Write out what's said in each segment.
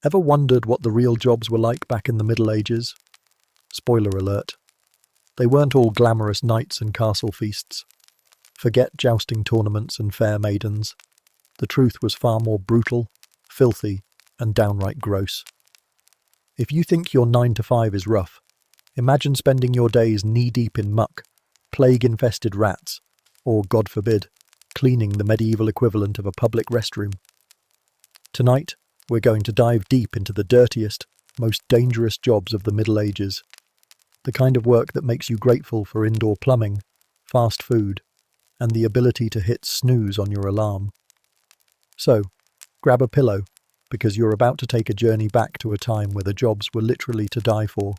Ever wondered what the real jobs were like back in the Middle Ages? Spoiler alert. They weren't all glamorous knights and castle feasts. Forget jousting tournaments and fair maidens. The truth was far more brutal, filthy, and downright gross. If you think your 9 to 5 is rough, imagine spending your days knee-deep in muck, plague-infested rats, or, God forbid, cleaning the medieval equivalent of a public restroom. Tonight, we're going to dive deep into the dirtiest, most dangerous jobs of the Middle Ages. The kind of work that makes you grateful for indoor plumbing, fast food, and the ability to hit snooze on your alarm. So, grab a pillow, because you're about to take a journey back to a time where the jobs were literally to die for.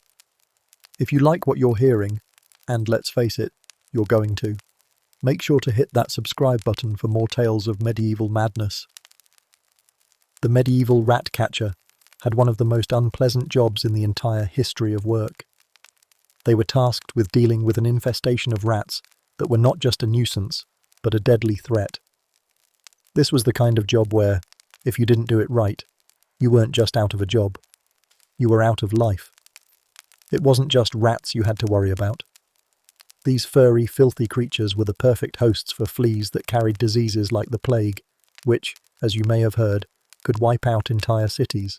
If you like what you're hearing, and let's face it, you're going to, make sure to hit that subscribe button for more tales of medieval madness. The medieval rat catcher had one of the most unpleasant jobs in the entire history of work. They were tasked with dealing with an infestation of rats that were not just a nuisance, but a deadly threat. This was the kind of job where, if you didn't do it right, you weren't just out of a job. You were out of life. It wasn't just rats you had to worry about. These furry, filthy creatures were the perfect hosts for fleas that carried diseases like the plague, which, as you may have heard, could wipe out entire cities.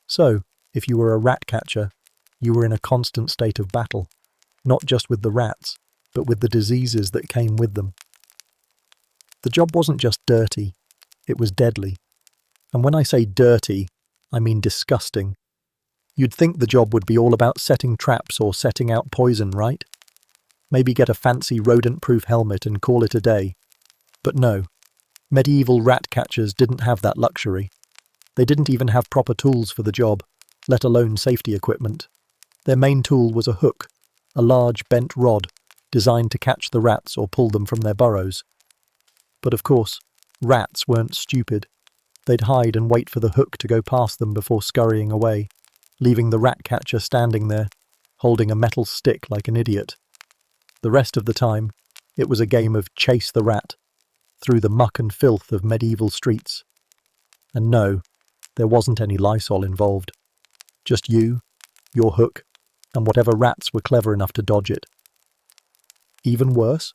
So, if you were a rat catcher, you were in a constant state of battle, not just with the rats, but with the diseases that came with them. The job wasn't just dirty, it was deadly. And when I say dirty, I mean disgusting. You'd think the job would be all about setting traps or setting out poison, right? Maybe get a fancy rodent-proof helmet and call it a day. But no, medieval rat catchers didn't have that luxury. They didn't even have proper tools for the job, let alone safety equipment. Their main tool was a hook, a large bent rod designed to catch the rats or pull them from their burrows. But of course, rats weren't stupid. They'd hide and wait for the hook to go past them before scurrying away, leaving the rat catcher standing there, holding a metal stick like an idiot. The rest of the time, it was a game of chase the rat, through the muck and filth of medieval streets. And no, there wasn't any Lysol involved. Just you, your hook, and whatever rats were clever enough to dodge it. Even worse,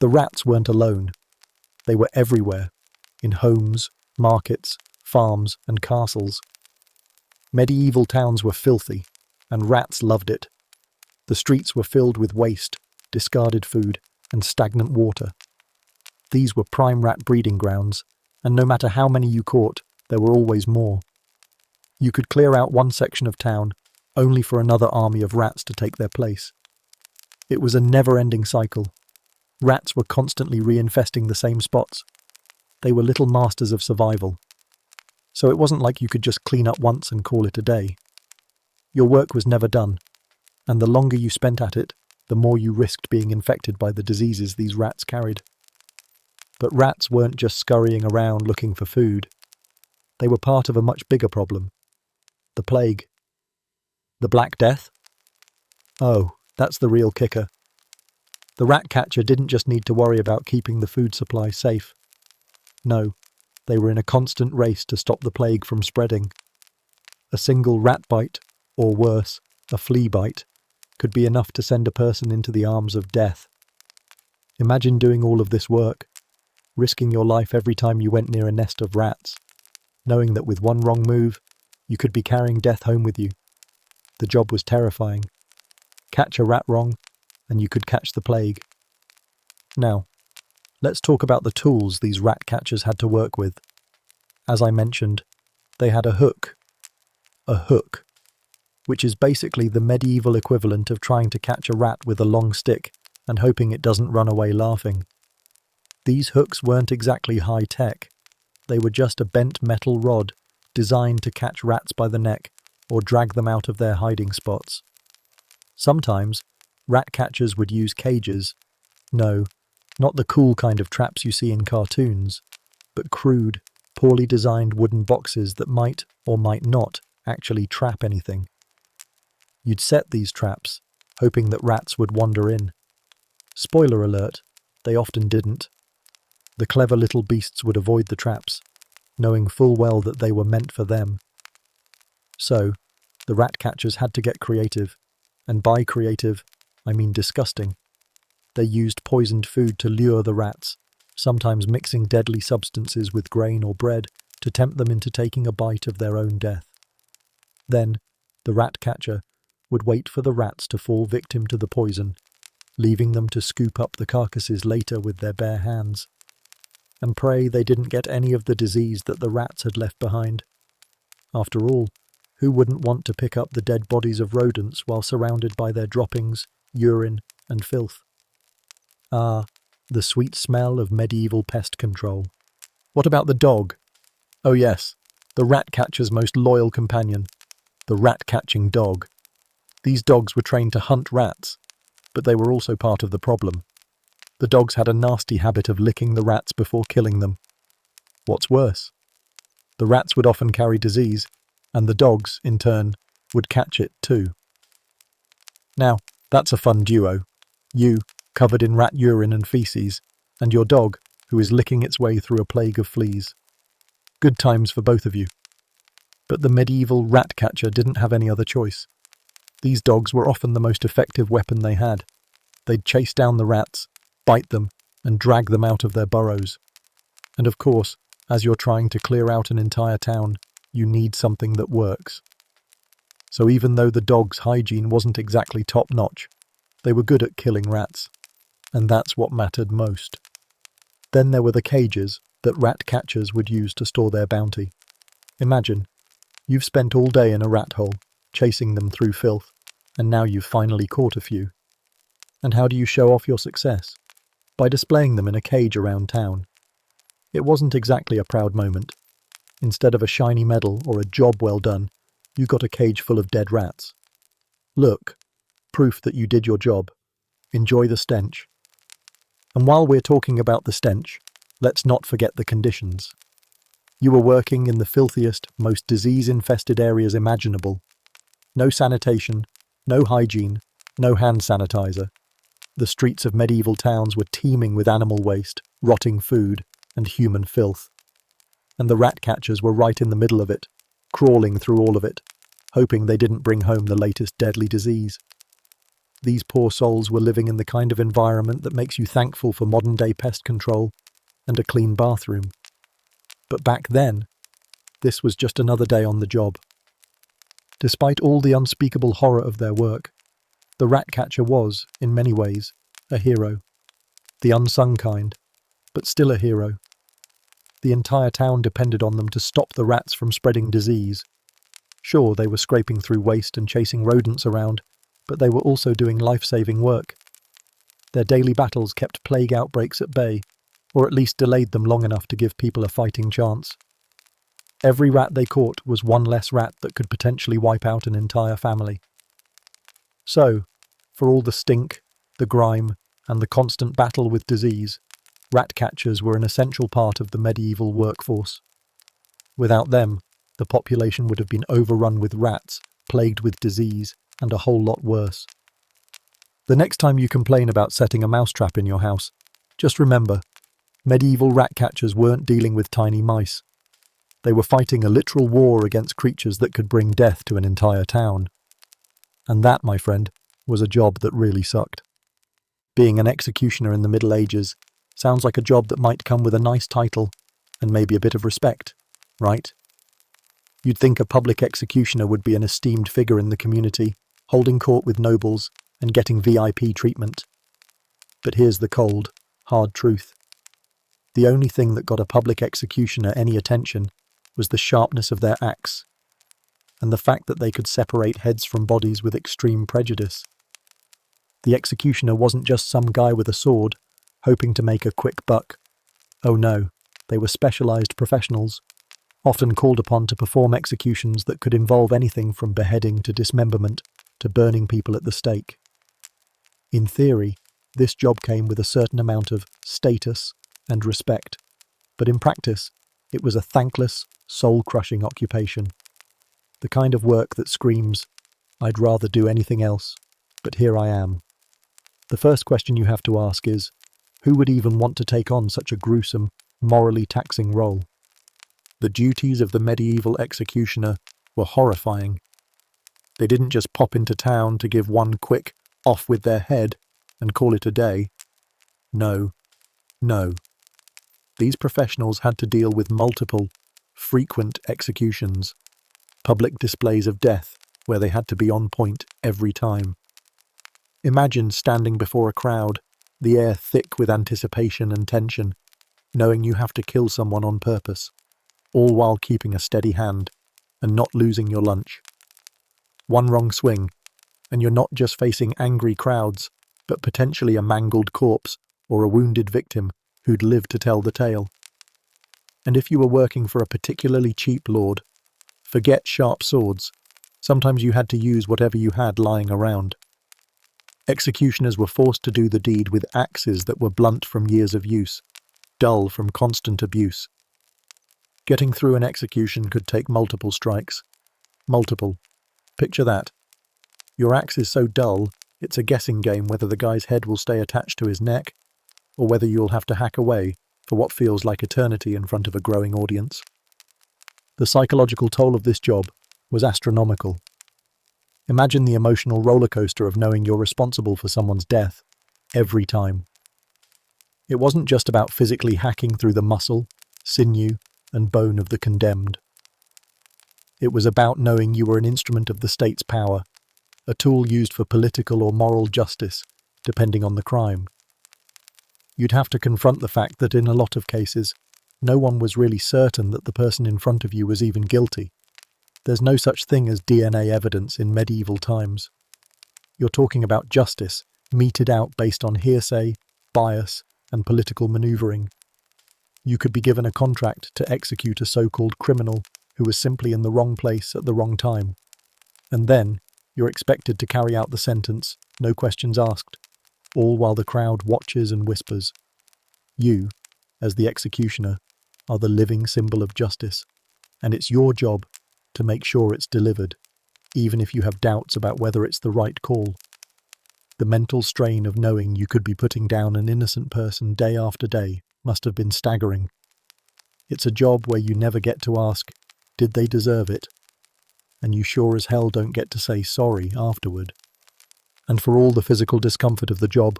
the rats weren't alone. They were everywhere, in homes, markets, farms, and castles. Medieval towns were filthy, and rats loved it. The streets were filled with waste, discarded food, and stagnant water. These were prime rat breeding grounds, and no matter how many you caught, there were always more. You could clear out one section of town, only for another army of rats to take their place. It was a never-ending cycle. Rats were constantly reinfesting the same spots. They were little masters of survival. So it wasn't like you could just clean up once and call it a day. Your work was never done, and the longer you spent at it, the more you risked being infected by the diseases these rats carried. But rats weren't just scurrying around looking for food. They were part of a much bigger problem. The plague. The Black Death? Oh, that's the real kicker. The rat catcher didn't just need to worry about keeping the food supply safe. No, they were in a constant race to stop the plague from spreading. A single rat bite, or worse, a flea bite, could be enough to send a person into the arms of death. Imagine doing all of this work, risking your life every time you went near a nest of rats, knowing that with one wrong move, you could be carrying death home with you. The job was terrifying. Catch a rat wrong, and you could catch the plague. Now, let's talk about the tools these rat catchers had to work with. As I mentioned, they had a hook. A hook, which is basically the medieval equivalent of trying to catch a rat with a long stick and hoping it doesn't run away laughing. These hooks weren't exactly high-tech. They were just a bent metal rod designed to catch rats by the neck or drag them out of their hiding spots. Sometimes, rat catchers would use cages. No, not the cool kind of traps you see in cartoons, but crude, poorly designed wooden boxes that might or might not actually trap anything. You'd set these traps, hoping that rats would wander in. Spoiler alert, they often didn't. The clever little beasts would avoid the traps, knowing full well that they were meant for them. So, the rat catchers had to get creative, and by creative, I mean disgusting. They used poisoned food to lure the rats, sometimes mixing deadly substances with grain or bread to tempt them into taking a bite of their own death. Then, the rat catcher would wait for the rats to fall victim to the poison, leaving them to scoop up the carcasses later with their bare hands, and pray they didn't get any of the disease that the rats had left behind. After all, who wouldn't want to pick up the dead bodies of rodents while surrounded by their droppings, urine, and filth? Ah, the sweet smell of medieval pest control. What about the dog? Oh yes, the rat catcher's most loyal companion, the rat-catching dog. These dogs were trained to hunt rats, but they were also part of the problem. The dogs had a nasty habit of licking the rats before killing them. What's worse? The rats would often carry disease, and the dogs, in turn, would catch it too. Now, that's a fun duo. You, covered in rat urine and feces, and your dog, who is licking its way through a plague of fleas. Good times for both of you. But the medieval rat catcher didn't have any other choice. These dogs were often the most effective weapon they had. They'd chase down the rats, bite them, and drag them out of their burrows. And of course, as you're trying to clear out an entire town, you need something that works. So even though the dogs' hygiene wasn't exactly top-notch, they were good at killing rats. And that's what mattered most. Then there were the cages that rat catchers would use to store their bounty. Imagine, you've spent all day in a rat hole, chasing them through filth, and now you've finally caught a few. And how do you show off your success? By displaying them in a cage around town. It wasn't exactly a proud moment. Instead of a shiny medal or a job well done, you got a cage full of dead rats. Look, proof that you did your job. Enjoy the stench. And while we're talking about the stench, let's not forget the conditions. You were working in the filthiest, most disease-infested areas imaginable. No sanitation, no hygiene, no hand sanitizer. The streets of medieval towns were teeming with animal waste, rotting food, and human filth. And the rat catchers were right in the middle of it, crawling through all of it, hoping they didn't bring home the latest deadly disease. These poor souls were living in the kind of environment that makes you thankful for modern-day pest control and a clean bathroom. But back then, this was just another day on the job. Despite all the unspeakable horror of their work, the rat catcher was, in many ways, a hero. The unsung kind, but still a hero. The entire town depended on them to stop the rats from spreading disease. Sure, they were scraping through waste and chasing rodents around, but they were also doing life-saving work. Their daily battles kept plague outbreaks at bay, or at least delayed them long enough to give people a fighting chance. Every rat they caught was one less rat that could potentially wipe out an entire family. So, for all the stink, the grime, and the constant battle with disease, rat catchers were an essential part of the medieval workforce. Without them, the population would have been overrun with rats, plagued with disease, and a whole lot worse. The next time you complain about setting a mousetrap in your house, just remember, medieval rat catchers weren't dealing with tiny mice. They were fighting a literal war against creatures that could bring death to an entire town. And that, my friend, was a job that really sucked. Being an executioner in the Middle Ages sounds like a job that might come with a nice title and maybe a bit of respect, right? You'd think a public executioner would be an esteemed figure in the community, holding court with nobles and getting VIP treatment. But here's the cold, hard truth. The only thing that got a public executioner any attention was the sharpness of their axe, and the fact that they could separate heads from bodies with extreme prejudice. The executioner wasn't just some guy with a sword, hoping to make a quick buck. Oh no, they were specialized professionals, often called upon to perform executions that could involve anything from beheading to dismemberment to burning people at the stake. In theory, this job came with a certain amount of status and respect, but in practice, it was a thankless, soul-crushing occupation. The kind of work that screams, "I'd rather do anything else, but here I am." The first question you have to ask is, who would even want to take on such a gruesome, morally taxing role? The duties of the medieval executioner were horrifying. They didn't just pop into town to give one quick off with their head and call it a day. No, no. These professionals had to deal with multiple, frequent executions, public displays of death where they had to be on point every time. Imagine standing before a crowd, the air thick with anticipation and tension, knowing you have to kill someone on purpose, all while keeping a steady hand and not losing your lunch. One wrong swing, and you're not just facing angry crowds, but potentially a mangled corpse or a wounded victim who'd live to tell the tale. And if you were working for a particularly cheap lord, forget sharp swords. Sometimes you had to use whatever you had lying around. Executioners were forced to do the deed with axes that were blunt from years of use, dull from constant abuse. Getting through an execution could take multiple strikes. Multiple. Picture that. Your axe is so dull, it's a guessing game whether the guy's head will stay attached to his neck, or whether you'll have to hack away for what feels like eternity in front of a growing audience. The psychological toll of this job was astronomical. Imagine the emotional roller coaster of knowing you're responsible for someone's death every time. It wasn't just about physically hacking through the muscle, sinew, and bone of the condemned. It was about knowing you were an instrument of the state's power, a tool used for political or moral justice, depending on the crime. You'd have to confront the fact that in a lot of cases, no one was really certain that the person in front of you was even guilty. There's no such thing as DNA evidence in medieval times. You're talking about justice, meted out based on hearsay, bias, and political maneuvering. You could be given a contract to execute a so-called criminal who was simply in the wrong place at the wrong time. And then, you're expected to carry out the sentence, no questions asked, all while the crowd watches and whispers. You, as the executioner, are the living symbol of justice, and it's your job to make sure it's delivered, even if you have doubts about whether it's the right call. The mental strain of knowing you could be putting down an innocent person day after day must have been staggering. It's a job where you never get to ask, did they deserve it? And you sure as hell don't get to say sorry afterward. And for all the physical discomfort of the job,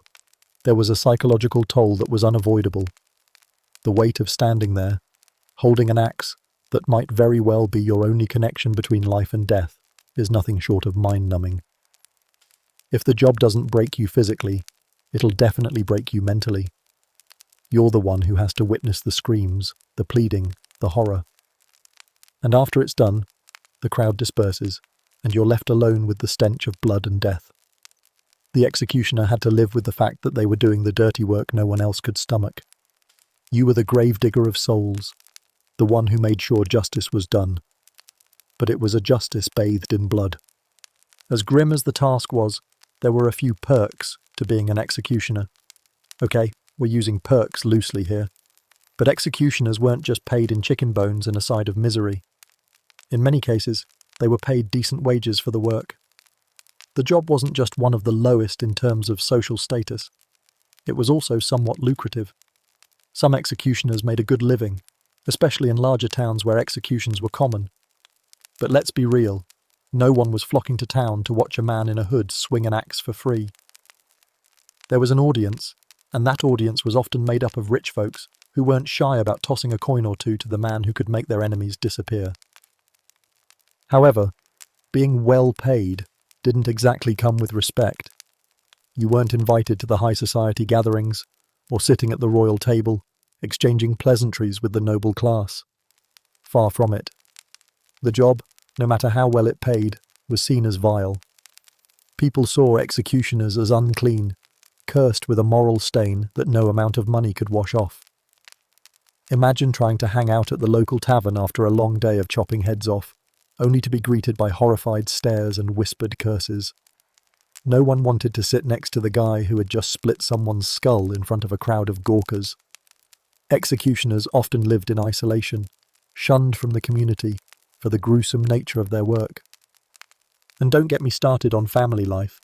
there was a psychological toll that was unavoidable. The weight of standing there, holding an axe that might very well be your only connection between life and death, is nothing short of mind-numbing. If the job doesn't break you physically, it'll definitely break you mentally. You're the one who has to witness the screams, the pleading, the horror. And after it's done, the crowd disperses, and you're left alone with the stench of blood and death. The executioner had to live with the fact that they were doing the dirty work no one else could stomach. You were the gravedigger of souls, the one who made sure justice was done. But it was a justice bathed in blood. As grim as the task was, there were a few perks to being an executioner. Okay, we're using perks loosely here. But executioners weren't just paid in chicken bones and a side of misery. In many cases, they were paid decent wages for the work. The job wasn't just one of the lowest in terms of social status. It was also somewhat lucrative. Some executioners made a good living, especially in larger towns where executions were common. But let's be real, no one was flocking to town to watch a man in a hood swing an axe for free. There was an audience, and that audience was often made up of rich folks who weren't shy about tossing a coin or two to the man who could make their enemies disappear. However, being well paid didn't exactly come with respect. You weren't invited to the high society gatherings, or sitting at the royal table, exchanging pleasantries with the noble class. Far from it. The job, no matter how well it paid, was seen as vile. People saw executioners as unclean, cursed with a moral stain that no amount of money could wash off. Imagine trying to hang out at the local tavern after a long day of chopping heads off, only to be greeted by horrified stares and whispered curses. No one wanted to sit next to the guy who had just split someone's skull in front of a crowd of gawkers. Executioners often lived in isolation, shunned from the community for the gruesome nature of their work. And don't get me started on family life.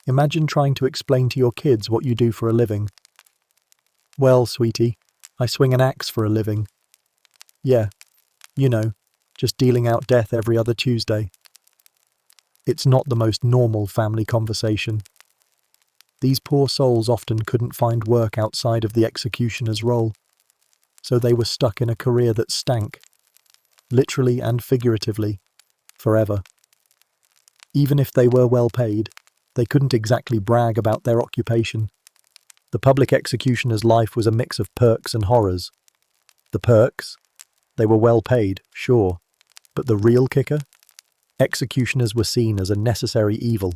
Imagine trying to explain to your kids what you do for a living. Well, sweetie, I swing an axe for a living. Yeah, You know, just dealing out death every other Tuesday. It's not the most normal family conversation. These poor souls often couldn't find work outside of the executioner's role, so they were stuck in a career that stank, literally and figuratively, forever. Even if they were well paid, they couldn't exactly brag about their occupation. The public executioner's life was a mix of perks and horrors. The perks? They were well paid, sure, but the real kicker? Executioners were seen as a necessary evil.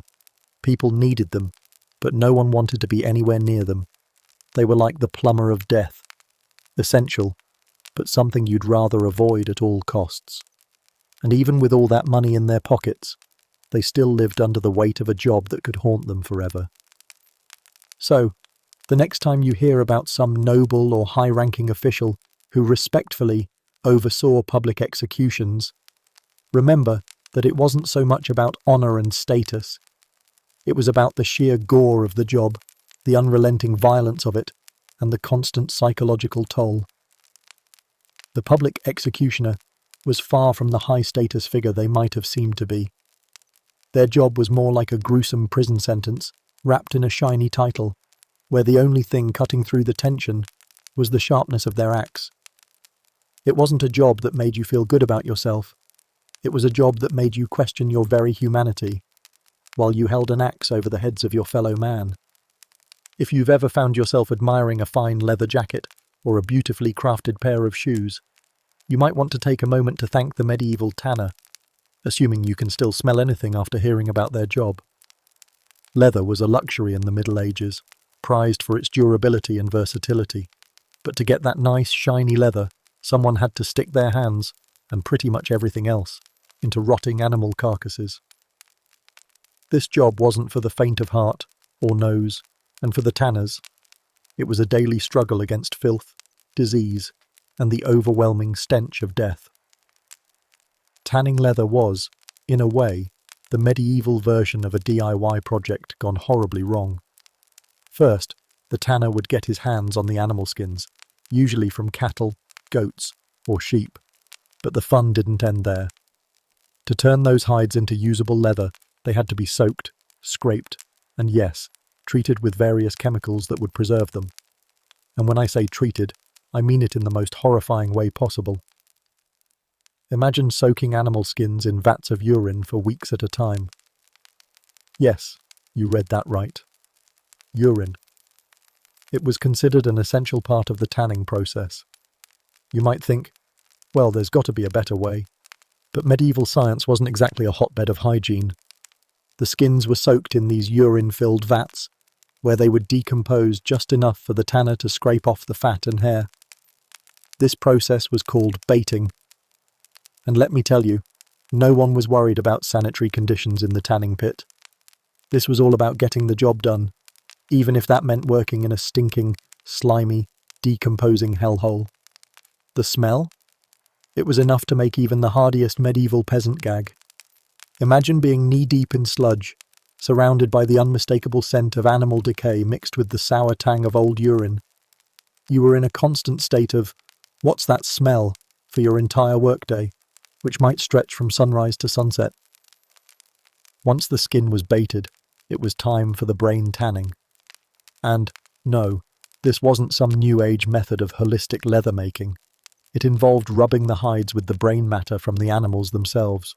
People needed them, but no one wanted to be anywhere near them. They were like the plumber of death. Essential, but something you'd rather avoid at all costs. And even with all that money in their pockets, they still lived under the weight of a job that could haunt them forever. So, the next time you hear about some noble or high-ranking official who respectfully oversaw public executions, remember that it wasn't so much about honour and status. It was about the sheer gore of the job, the unrelenting violence of it, and the constant psychological toll. The public executioner was far from the high-status figure they might have seemed to be. Their job was more like a gruesome prison sentence, wrapped in a shiny title, where the only thing cutting through the tension was the sharpness of their axe. It wasn't a job that made you feel good about yourself. It was a job that made you question your very humanity, while you held an axe over the heads of your fellow man. If you've ever found yourself admiring a fine leather jacket or a beautifully crafted pair of shoes, you might want to take a moment to thank the medieval tanner, assuming you can still smell anything after hearing about their job. Leather was a luxury in the Middle Ages, prized for its durability and versatility. But to get that nice, shiny leather, someone had to stick their hands, and pretty much everything else, into rotting animal carcasses. This job wasn't for the faint of heart or nose, and for the tanners, it was a daily struggle against filth, disease, and the overwhelming stench of death. Tanning leather was, in a way, the medieval version of a DIY project gone horribly wrong. First, the tanner would get his hands on the animal skins, usually from cattle, goats, or sheep. But the fun didn't end there. To turn those hides into usable leather, they had to be soaked, scraped, and yes, treated with various chemicals that would preserve them. And when I say treated, I mean it in the most horrifying way possible. Imagine soaking animal skins in vats of urine for weeks at a time. Yes, you read that right. Urine. It was considered an essential part of the tanning process. You might think, well, there's got to be a better way. But medieval science wasn't exactly a hotbed of hygiene. The skins were soaked in these urine-filled vats, where they would decompose just enough for the tanner to scrape off the fat and hair. This process was called baiting. And let me tell you, no one was worried about sanitary conditions in the tanning pit. This was all about getting the job done, even if that meant working in a stinking, slimy, decomposing hellhole. The smell? It was enough to make even the hardiest medieval peasant gag. Imagine being knee-deep in sludge, surrounded by the unmistakable scent of animal decay mixed with the sour tang of old urine. You were in a constant state of, "What's that smell?" for your entire workday, which might stretch from sunrise to sunset. Once the skin was baited, it was time for the brain tanning. And, no, this wasn't some new age method of holistic leather making. It involved rubbing the hides with the brain matter from the animals themselves.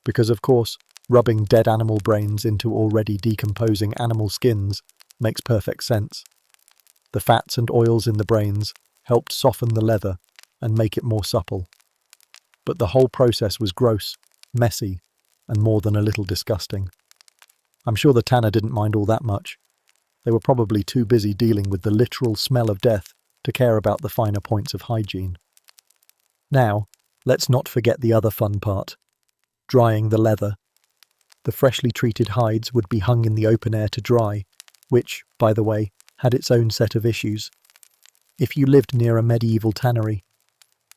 Because, of course, rubbing dead animal brains into already decomposing animal skins makes perfect sense. The fats and oils in the brains helped soften the leather and make it more supple. But the whole process was gross, messy, and more than a little disgusting. I'm sure the tanner didn't mind all that much. They were probably too busy dealing with the literal smell of death to care about the finer points of hygiene. Now, let's not forget the other fun part: drying the leather. The freshly treated hides would be hung in the open air to dry, which, by the way, had its own set of issues. If you lived near a medieval tannery,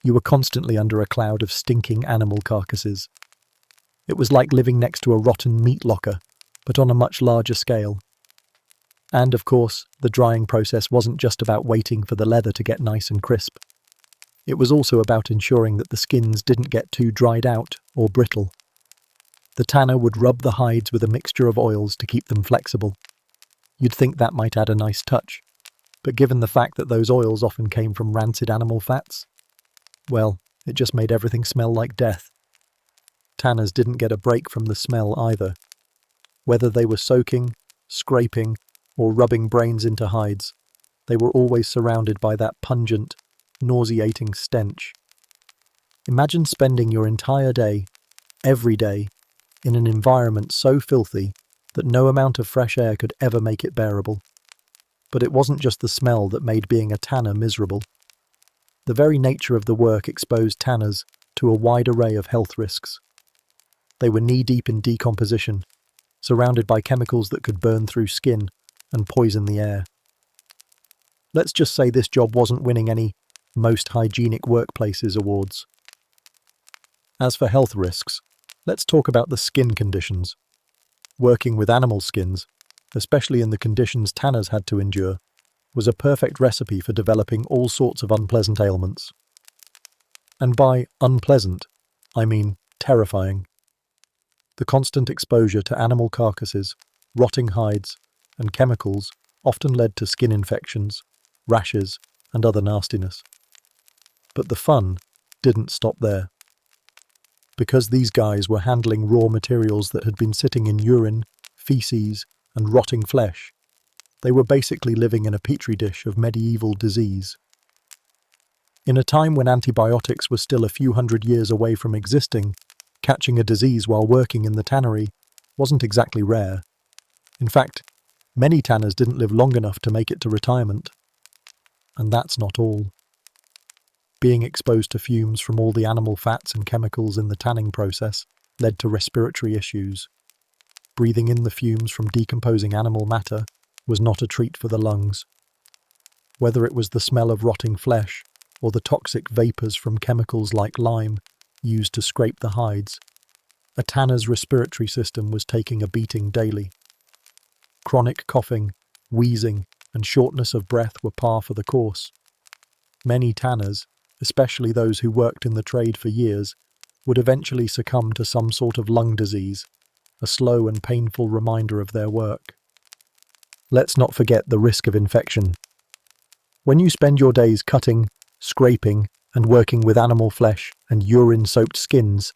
you were constantly under a cloud of stinking animal carcasses. It was like living next to a rotten meat locker, but on a much larger scale. And, of course, the drying process wasn't just about waiting for the leather to get nice and crisp. It was also about ensuring that the skins didn't get too dried out or brittle. The tanner would rub the hides with a mixture of oils to keep them flexible. You'd think that might add a nice touch, but given the fact that those oils often came from rancid animal fats, well, it just made everything smell like death. Tanners didn't get a break from the smell either. Whether they were soaking, scraping, or rubbing brains into hides, they were always surrounded by that pungent, nauseating stench. Imagine spending your entire day, every day, in an environment so filthy that no amount of fresh air could ever make it bearable. But it wasn't just the smell that made being a tanner miserable. The very nature of the work exposed tanners to a wide array of health risks. They were knee-deep in decomposition, surrounded by chemicals that could burn through skin and poison the air. Let's just say this job wasn't winning any Most Hygienic Workplaces awards. As for health risks, let's talk about the skin conditions. Working with animal skins, especially in the conditions tanners had to endure, was a perfect recipe for developing all sorts of unpleasant ailments. And by unpleasant, I mean terrifying. The constant exposure to animal carcasses, rotting hides, and chemicals often led to skin infections, rashes, and other nastiness. But the fun didn't stop there. Because these guys were handling raw materials that had been sitting in urine, feces, and rotting flesh, they were basically living in a petri dish of medieval disease. In a time when antibiotics were still a few hundred years away from existing, catching a disease while working in the tannery wasn't exactly rare. In fact, many tanners didn't live long enough to make it to retirement. And that's not all. Being exposed to fumes from all the animal fats and chemicals in the tanning process led to respiratory issues. Breathing in the fumes from decomposing animal matter was not a treat for the lungs. Whether it was the smell of rotting flesh or the toxic vapours from chemicals like lime used to scrape the hides, a tanner's respiratory system was taking a beating daily. Chronic coughing, wheezing, and shortness of breath were par for the course. Many tanners, especially those who worked in the trade for years, would eventually succumb to some sort of lung disease, a slow and painful reminder of their work. Let's not forget the risk of infection. When you spend your days cutting, scraping, and working with animal flesh and urine-soaked skins,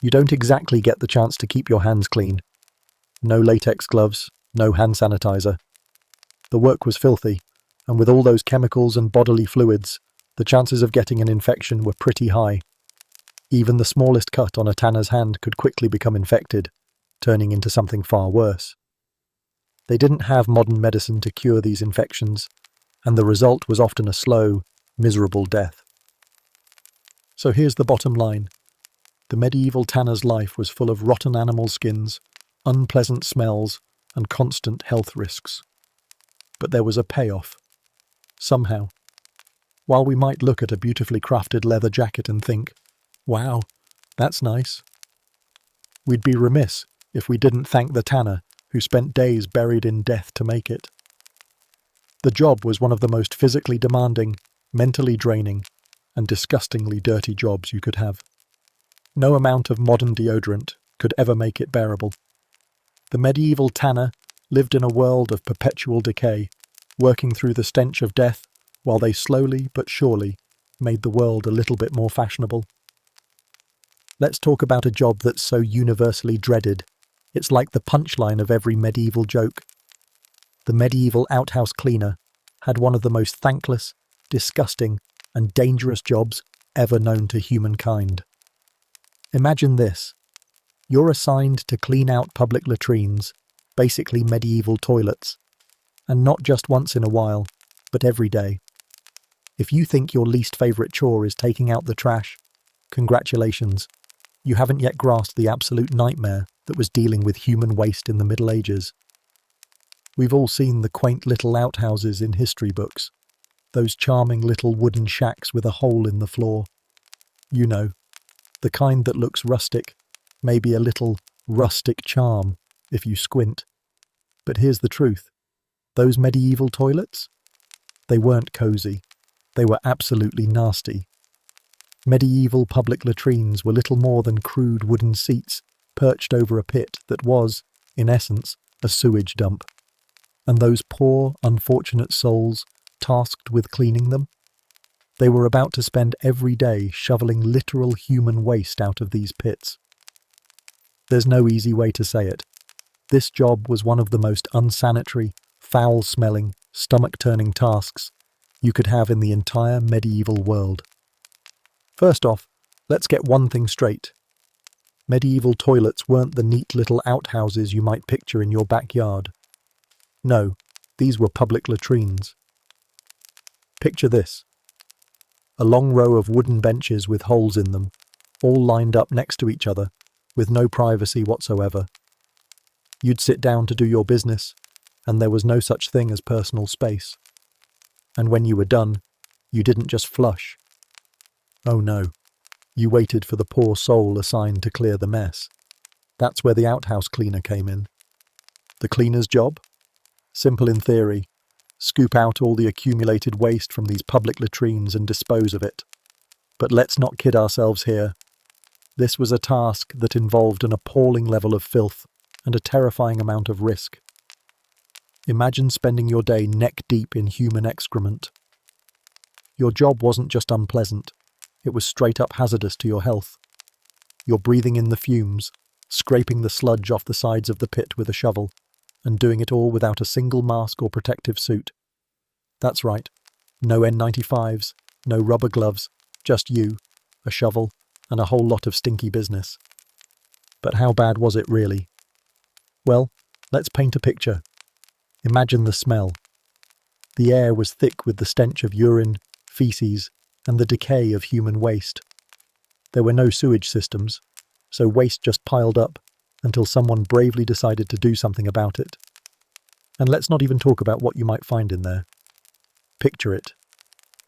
you don't exactly get the chance to keep your hands clean. No latex gloves, no hand sanitizer. The work was filthy, and with all those chemicals and bodily fluids, the chances of getting an infection were pretty high. Even the smallest cut on a tanner's hand could quickly become infected, turning into something far worse. They didn't have modern medicine to cure these infections, and the result was often a slow, miserable death. So here's the bottom line. The medieval tanner's life was full of rotten animal skins, unpleasant smells, and constant health risks. But there was a payoff. Somehow. While we might look at a beautifully crafted leather jacket and think, wow, that's nice, we'd be remiss if we didn't thank the tanner who spent days buried in death to make it. The job was one of the most physically demanding, mentally draining, and disgustingly dirty jobs you could have. No amount of modern deodorant could ever make it bearable. The medieval tanner lived in a world of perpetual decay, working through the stench of death while they slowly but surely made the world a little bit more fashionable. Let's talk about a job that's so universally dreaded. It's like the punchline of every medieval joke. The medieval outhouse cleaner had one of the most thankless, disgusting, and dangerous jobs ever known to humankind. Imagine this. You're assigned to clean out public latrines, basically medieval toilets, and not just once in a while, but every day. If you think your least favourite chore is taking out the trash, congratulations. You haven't yet grasped the absolute nightmare that was dealing with human waste in the Middle Ages. We've all seen the quaint little outhouses in history books, those charming little wooden shacks with a hole in the floor. You know, the kind that looks rustic, maybe a little rustic charm if you squint. But here's the truth. Those medieval toilets? They weren't cosy. They were absolutely nasty. Medieval public latrines were little more than crude wooden seats perched over a pit that was, in essence, a sewage dump. And those poor, unfortunate souls tasked with cleaning them? They were about to spend every day shoveling literal human waste out of these pits. There's no easy way to say it. This job was one of the most unsanitary, foul-smelling, stomach-turning tasks you could have in the entire medieval world. First off, let's get one thing straight. Medieval toilets weren't the neat little outhouses you might picture in your backyard. No, these were public latrines. Picture this. A long row of wooden benches with holes in them, all lined up next to each other, with no privacy whatsoever. You'd sit down to do your business, and there was no such thing as personal space. And when you were done, you didn't just flush. Oh no, you waited for the poor soul assigned to clear the mess. That's where the outhouse cleaner came in. The cleaner's job? Simple in theory. Scoop out all the accumulated waste from these public latrines and dispose of it. But let's not kid ourselves here. This was a task that involved an appalling level of filth and a terrifying amount of risk. Imagine spending your day neck-deep in human excrement. Your job wasn't just unpleasant, it was straight-up hazardous to your health. You're breathing in the fumes, scraping the sludge off the sides of the pit with a shovel, and doing it all without a single mask or protective suit. That's right, no N95s, no rubber gloves, just you, a shovel, and a whole lot of stinky business. But how bad was it really? Well, let's paint a picture. Imagine the smell. The air was thick with the stench of urine, feces, and the decay of human waste. There were no sewage systems, so waste just piled up until someone bravely decided to do something about it. And let's not even talk about what you might find in there. Picture it.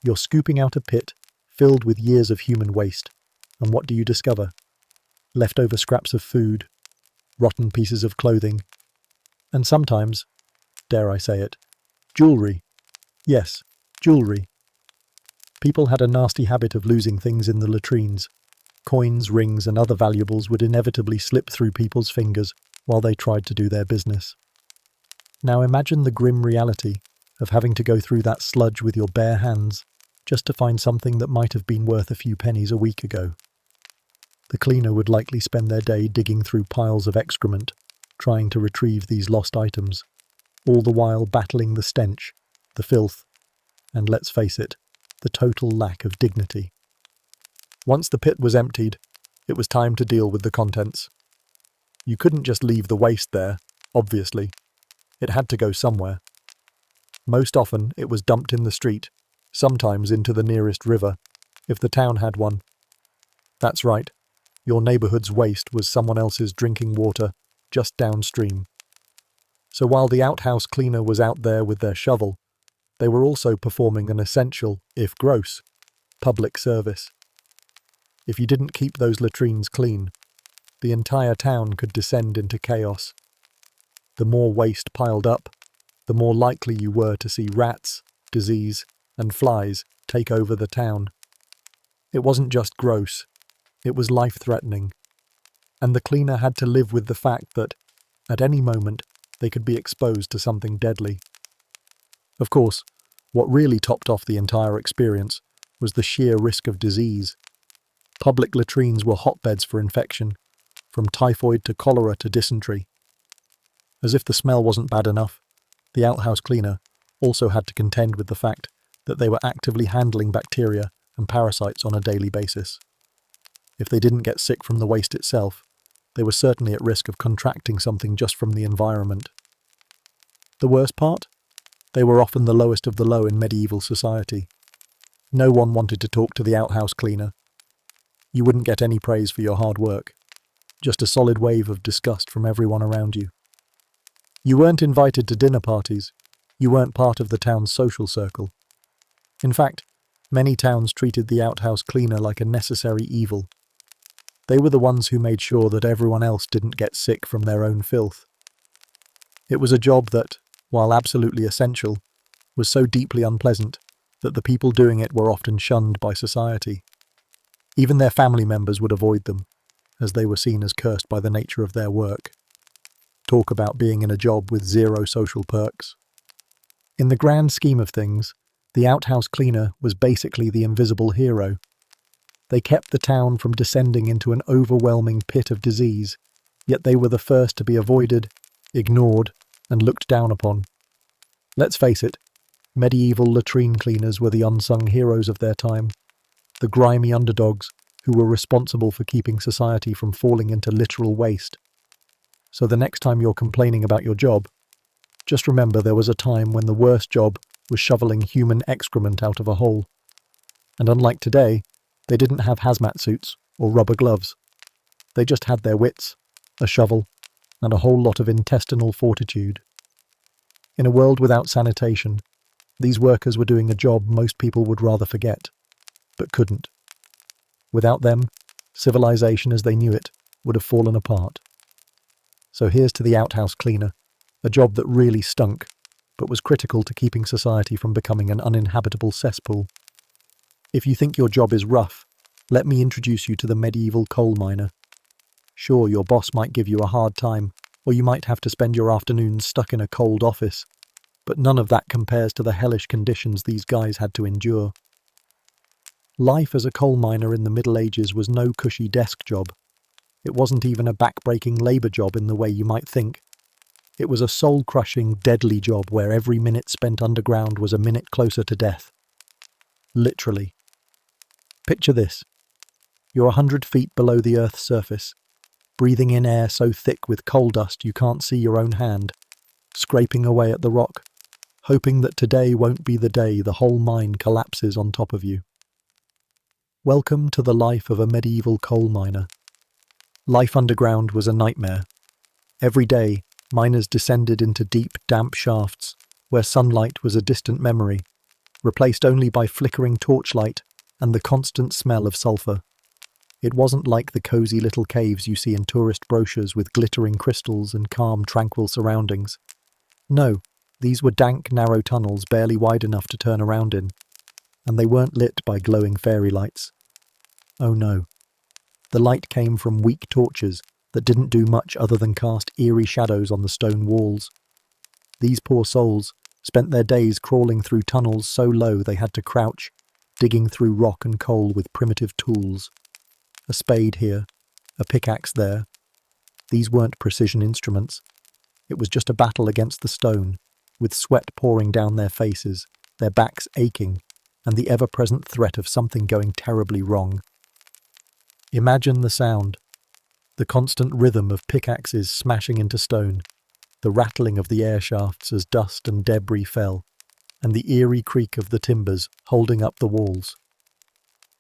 You're scooping out a pit filled with years of human waste, and what do you discover? Leftover scraps of food, rotten pieces of clothing, and sometimes, dare I say it, jewellery. Yes, jewellery. People had a nasty habit of losing things in the latrines. Coins, rings, and other valuables would inevitably slip through people's fingers while they tried to do their business. Now imagine the grim reality of having to go through that sludge with your bare hands just to find something that might have been worth a few pennies a week ago. The cleaner would likely spend their day digging through piles of excrement, trying to retrieve these lost items, all the while battling the stench, the filth, and let's face it, the total lack of dignity. Once the pit was emptied, it was time to deal with the contents. You couldn't just leave the waste there, obviously. It had to go somewhere. Most often it was dumped in the street, sometimes into the nearest river, if the town had one. That's right, your neighbourhood's waste was someone else's drinking water, just downstream. So while the outhouse cleaner was out there with their shovel, they were also performing an essential, if gross, public service. If you didn't keep those latrines clean, the entire town could descend into chaos. The more waste piled up, the more likely you were to see rats, disease, and flies take over the town. It wasn't just gross, it was life-threatening. And the cleaner had to live with the fact that, at any moment, they could be exposed to something deadly. Of course, what really topped off the entire experience was the sheer risk of disease. Public latrines were hotbeds for infection, from typhoid to cholera to dysentery. As if the smell wasn't bad enough, the outhouse cleaner also had to contend with the fact that they were actively handling bacteria and parasites on a daily basis. If they didn't get sick from the waste itself, they were certainly at risk of contracting something just from the environment. The worst part? They were often the lowest of the low in medieval society. No one wanted to talk to the outhouse cleaner. You wouldn't get any praise for your hard work, just a solid wave of disgust from everyone around you. You weren't invited to dinner parties. You weren't part of the town's social circle. In fact, many towns treated the outhouse cleaner like a necessary evil. They were the ones who made sure that everyone else didn't get sick from their own filth. It was a job that, while absolutely essential, was so deeply unpleasant that the people doing it were often shunned by society. Even their family members would avoid them, as they were seen as cursed by the nature of their work. Talk about being in a job with zero social perks. In the grand scheme of things, the outhouse cleaner was basically the invisible hero. They kept the town from descending into an overwhelming pit of disease, yet they were the first to be avoided, ignored, and looked down upon. Let's face it, medieval latrine cleaners were the unsung heroes of their time, the grimy underdogs who were responsible for keeping society from falling into literal waste. So the next time you're complaining about your job, just remember there was a time when the worst job was shoveling human excrement out of a hole. And unlike today, they didn't have hazmat suits or rubber gloves. They just had their wits, a shovel, and a whole lot of intestinal fortitude. In a world without sanitation, these workers were doing a job most people would rather forget, but couldn't. Without them, civilization as they knew it would have fallen apart. So here's to the outhouse cleaner, a job that really stunk, but was critical to keeping society from becoming an uninhabitable cesspool. If you think your job is rough, let me introduce you to the medieval coal miner. Sure, your boss might give you a hard time, or you might have to spend your afternoons stuck in a cold office, but none of that compares to the hellish conditions these guys had to endure. Life as a coal miner in the Middle Ages was no cushy desk job. It wasn't even a back-breaking labour job in the way you might think. It was a soul-crushing, deadly job where every minute spent underground was a minute closer to death. Literally. Picture this. You're 100 feet below the Earth's surface, breathing in air so thick with coal dust you can't see your own hand, scraping away at the rock, hoping that today won't be the day the whole mine collapses on top of you. Welcome to the life of a medieval coal miner. Life underground was a nightmare. Every day, miners descended into deep, damp shafts, where sunlight was a distant memory, replaced only by flickering torchlight and the constant smell of sulphur. It wasn't like the cosy little caves you see in tourist brochures with glittering crystals and calm, tranquil surroundings. No, these were dank, narrow tunnels barely wide enough to turn around in, and they weren't lit by glowing fairy lights. Oh no. The light came from weak torches that didn't do much other than cast eerie shadows on the stone walls. These poor souls spent their days crawling through tunnels so low they had to crouch, digging through rock and coal with primitive tools. A spade here, a pickaxe there. These weren't precision instruments. It was just a battle against the stone, with sweat pouring down their faces, their backs aching, and the ever-present threat of something going terribly wrong. Imagine the sound, the constant rhythm of pickaxes smashing into stone, the rattling of the air shafts as dust and debris fell, and the eerie creak of the timbers holding up the walls.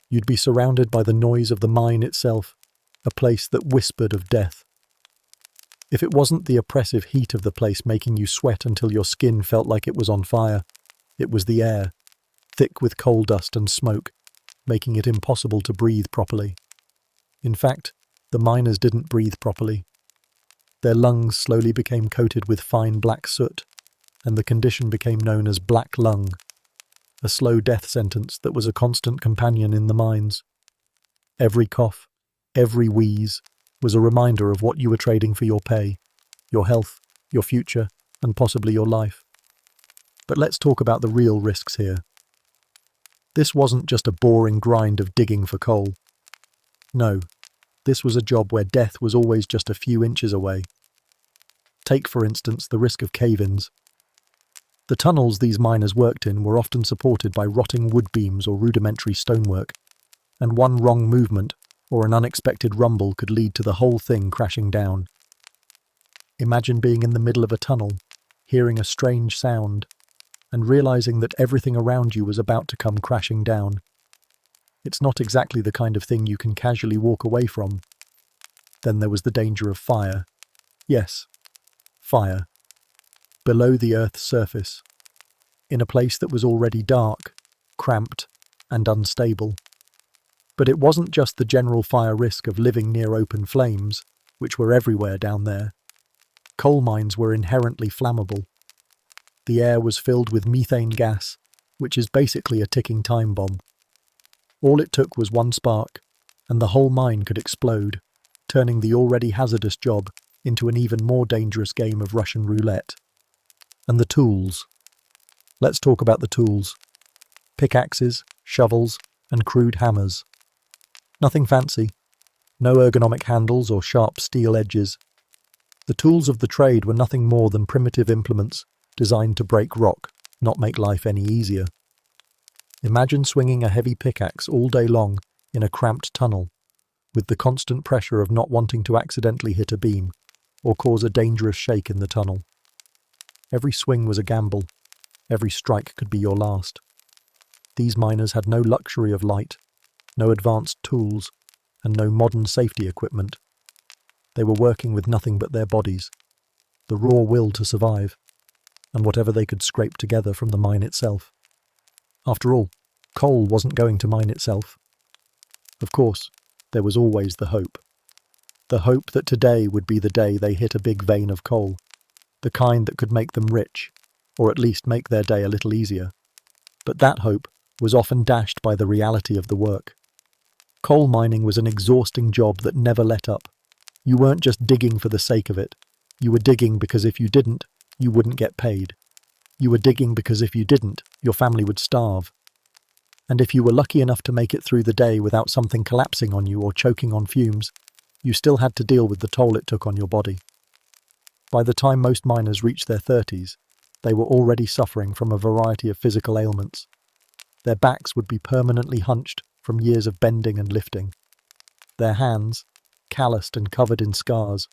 You'd be surrounded by the noise of the mine itself, a place that whispered of death. If it wasn't the oppressive heat of the place making you sweat until your skin felt like it was on fire, it was the air, thick with coal dust and smoke, making it impossible to breathe properly. In fact, the miners didn't breathe properly. Their lungs slowly became coated with fine black soot, and the condition became known as black lung, a slow death sentence that was a constant companion in the mines. Every cough, every wheeze, was a reminder of what you were trading for your pay, your health, your future, and possibly your life. But let's talk about the real risks here. This wasn't just a boring grind of digging for coal. No, this was a job where death was always just a few inches away. Take, for instance, the risk of cave-ins. The tunnels these miners worked in were often supported by rotting wood beams or rudimentary stonework, and one wrong movement or an unexpected rumble could lead to the whole thing crashing down. Imagine being in the middle of a tunnel, hearing a strange sound, and realizing that everything around you was about to come crashing down. It's not exactly the kind of thing you can casually walk away from. Then there was the danger of fire. Yes, fire. Below the Earth's surface, in a place that was already dark, cramped, and unstable. But it wasn't just the general fire risk of living near open flames, which were everywhere down there. Coal mines were inherently flammable. The air was filled with methane gas, which is basically a ticking time bomb. All it took was one spark, and the whole mine could explode, turning the already hazardous job into an even more dangerous game of Russian roulette. And the tools. Let's talk about the tools. Pickaxes, shovels, and crude hammers. Nothing fancy. No ergonomic handles or sharp steel edges. The tools of the trade were nothing more than primitive implements designed to break rock, not make life any easier. Imagine swinging a heavy pickaxe all day long in a cramped tunnel, with the constant pressure of not wanting to accidentally hit a beam or cause a dangerous shake in the tunnel. Every swing was a gamble. Every strike could be your last. These miners had no luxury of light, no advanced tools, and no modern safety equipment. They were working with nothing but their bodies, the raw will to survive, and whatever they could scrape together from the mine itself. After all, coal wasn't going to mine itself. Of course, there was always the hope. The hope that today would be the day they hit a big vein of coal, the kind that could make them rich, or at least make their day a little easier. But that hope was often dashed by the reality of the work. Coal mining was an exhausting job that never let up. You weren't just digging for the sake of it. You were digging because if you didn't, you wouldn't get paid. You were digging because if you didn't, your family would starve. And if you were lucky enough to make it through the day without something collapsing on you or choking on fumes, you still had to deal with the toll it took on your body. By the time most miners reached their 30s, they were already suffering from a variety of physical ailments. Their backs would be permanently hunched from years of bending and lifting. Their hands, calloused and covered in scars,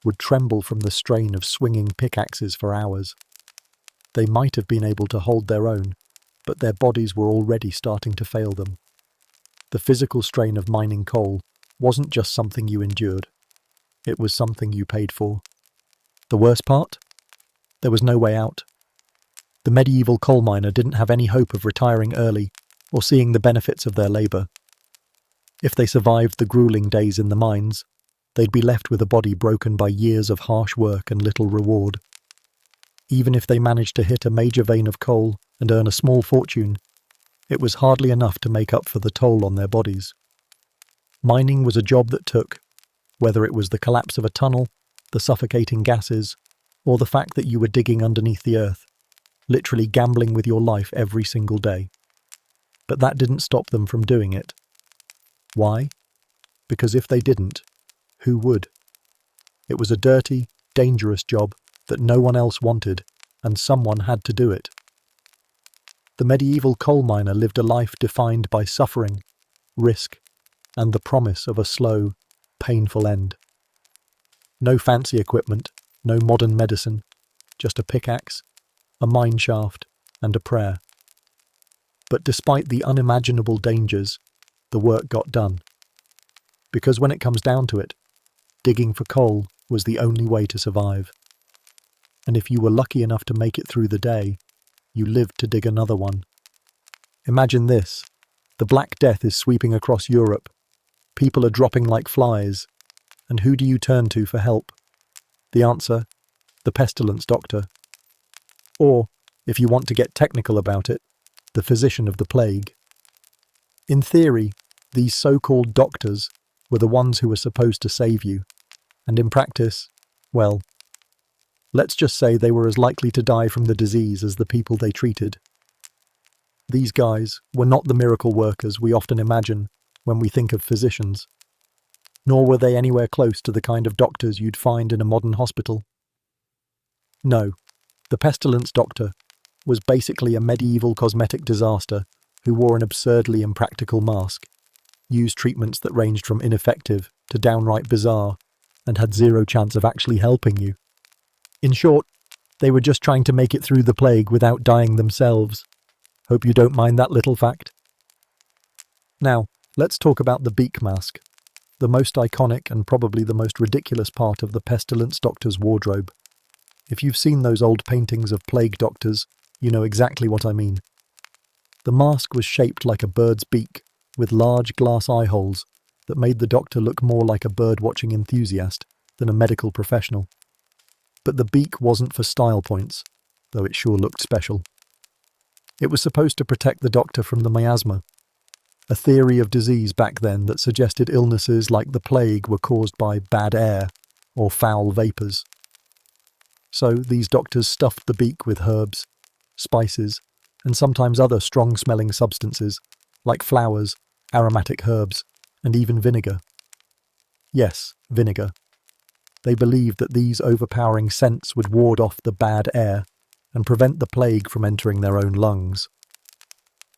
would tremble from the strain of swinging pickaxes for hours. They might have been able to hold their own, but their bodies were already starting to fail them. The physical strain of mining coal wasn't just something you endured. It was something you paid for. The worst part? There was no way out. The medieval coal miner didn't have any hope of retiring early or seeing the benefits of their labour. If they survived the grueling days in the mines, they'd be left with a body broken by years of harsh work and little reward. Even if they managed to hit a major vein of coal and earn a small fortune, it was hardly enough to make up for the toll on their bodies. Mining was a job that took, whether it was the collapse of a tunnel, the suffocating gases, or the fact that you were digging underneath the earth, literally gambling with your life every single day. But that didn't stop them from doing it. Why? Because if they didn't, who would? It was a dirty, dangerous job that no one else wanted, and someone had to do it. The medieval coal miner lived a life defined by suffering, risk, and the promise of a slow, painful end. No fancy equipment, no modern medicine, just a pickaxe, a mine shaft, and a prayer. But despite the unimaginable dangers, the work got done. Because when it comes down to it, digging for coal was the only way to survive. And if you were lucky enough to make it through the day, you lived to dig another one. Imagine this. The Black Death is sweeping across Europe. People are dropping like flies. And who do you turn to for help? The answer, the pestilence doctor. Or, if you want to get technical about it, the physician of the plague. In theory, these so-called doctors were the ones who were supposed to save you. And in practice, well, let's just say they were as likely to die from the disease as the people they treated. These guys were not the miracle workers we often imagine when we think of physicians, nor were they anywhere close to the kind of doctors you'd find in a modern hospital. No, the pestilence doctor was basically a medieval cosmetic disaster who wore an absurdly impractical mask, used treatments that ranged from ineffective to downright bizarre, and had zero chance of actually helping you. In short, they were just trying to make it through the plague without dying themselves. Hope you don't mind that little fact. Now, let's talk about the beak mask, the most iconic and probably the most ridiculous part of the pestilence doctor's wardrobe. If you've seen those old paintings of plague doctors, you know exactly what I mean. The mask was shaped like a bird's beak, with large glass eye holes that made the doctor look more like a bird-watching enthusiast than a medical professional. But the beak wasn't for style points, though it sure looked special. It was supposed to protect the doctor from the miasma, a theory of disease back then that suggested illnesses like the plague were caused by bad air or foul vapours. So these doctors stuffed the beak with herbs, spices, and sometimes other strong-smelling substances like flowers, aromatic herbs, and even vinegar. Yes, vinegar. They believed that these overpowering scents would ward off the bad air and prevent the plague from entering their own lungs.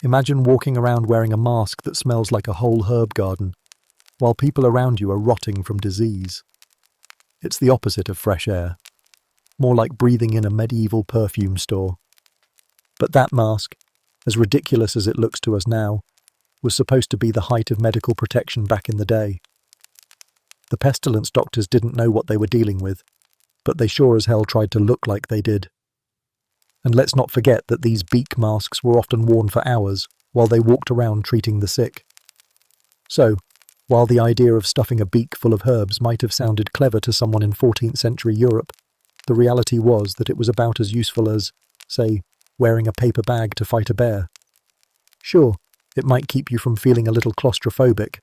Imagine walking around wearing a mask that smells like a whole herb garden, while people around you are rotting from disease. It's the opposite of fresh air, more like breathing in a medieval perfume store. But that mask, as ridiculous as it looks to us now, was supposed to be the height of medical protection back in the day. The pestilence doctors didn't know what they were dealing with, but they sure as hell tried to look like they did. And let's not forget that these beak masks were often worn for hours while they walked around treating the sick. So, while the idea of stuffing a beak full of herbs might have sounded clever to someone in 14th century Europe, the reality was that it was about as useful as, say, wearing a paper bag to fight a bear. Sure, it might keep you from feeling a little claustrophobic,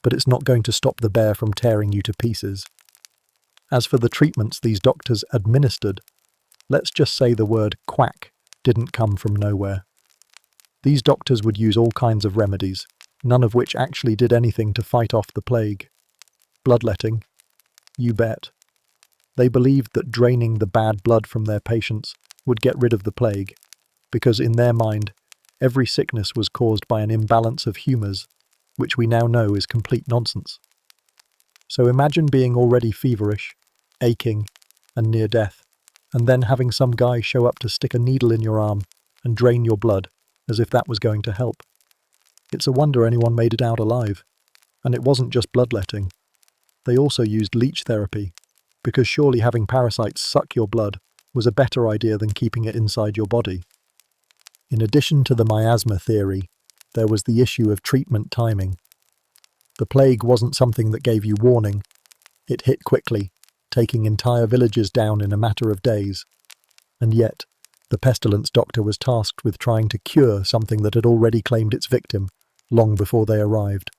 but it's not going to stop the bear from tearing you to pieces. As for the treatments these doctors administered, let's just say the word quack didn't come from nowhere. These doctors would use all kinds of remedies, none of which actually did anything to fight off the plague. Bloodletting? You bet. They believed that draining the bad blood from their patients would get rid of the plague, because in their mind, every sickness was caused by an imbalance of humours, which we now know is complete nonsense. So imagine being already feverish, aching, and near death, and then having some guy show up to stick a needle in your arm and drain your blood, as if that was going to help. It's a wonder anyone made it out alive. And it wasn't just bloodletting. They also used leech therapy, because surely having parasites suck your blood was a better idea than keeping it inside your body. In addition to the miasma theory, there was the issue of treatment timing. The plague wasn't something that gave you warning. It hit quickly, taking entire villages down in a matter of days. And yet, the pestilence doctor was tasked with trying to cure something that had already claimed its victim long before they arrived.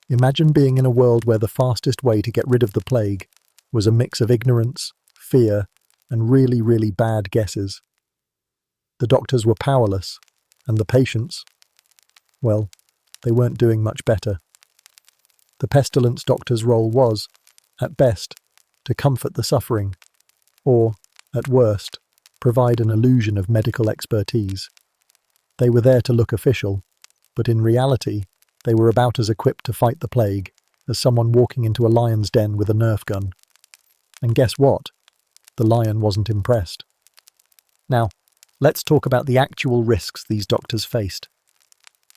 Imagine being in a world where the fastest way to get rid of the plague was a mix of ignorance, fear, and really, really bad guesses. The doctors were powerless, and the patients, well, they weren't doing much better. The pestilence doctor's role was, at best, to comfort the suffering, or, at worst, provide an illusion of medical expertise. They were there to look official, but in reality, they were about as equipped to fight the plague as someone walking into a lion's den with a Nerf gun. And guess what? The lion wasn't impressed. Now, let's talk about the actual risks these doctors faced.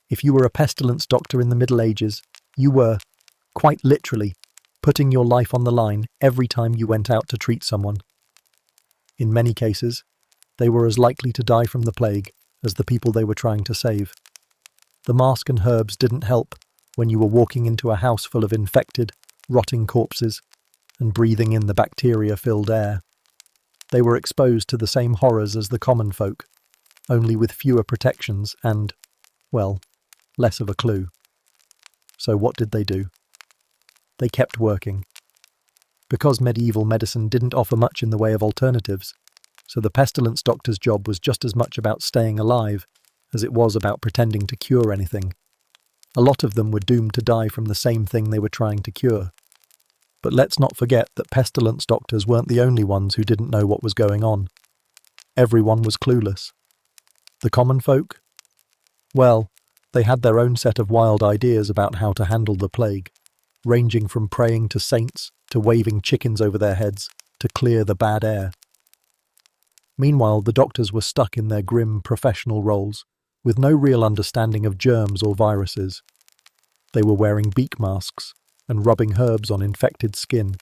If you were a pestilence doctor in the Middle Ages, you were, quite literally, putting your life on the line every time you went out to treat someone. In many cases, they were as likely to die from the plague as the people they were trying to save. The mask and herbs didn't help when you were walking into a house full of infected, rotting corpses and breathing in the bacteria-filled air. They were exposed to the same horrors as the common folk, only with fewer protections and, well, less of a clue. So what did they do? They kept working. Because medieval medicine didn't offer much in the way of alternatives, so the pestilence doctor's job was just as much about staying alive as it was about pretending to cure anything. A lot of them were doomed to die from the same thing they were trying to cure. But let's not forget that pestilence doctors weren't the only ones who didn't know what was going on. Everyone was clueless. The common folk? Well, they had their own set of wild ideas about how to handle the plague, ranging from praying to saints to waving chickens over their heads to clear the bad air. Meanwhile, the doctors were stuck in their grim professional roles, with no real understanding of germs or viruses. They were wearing beak masks and rubbing herbs on infected skin,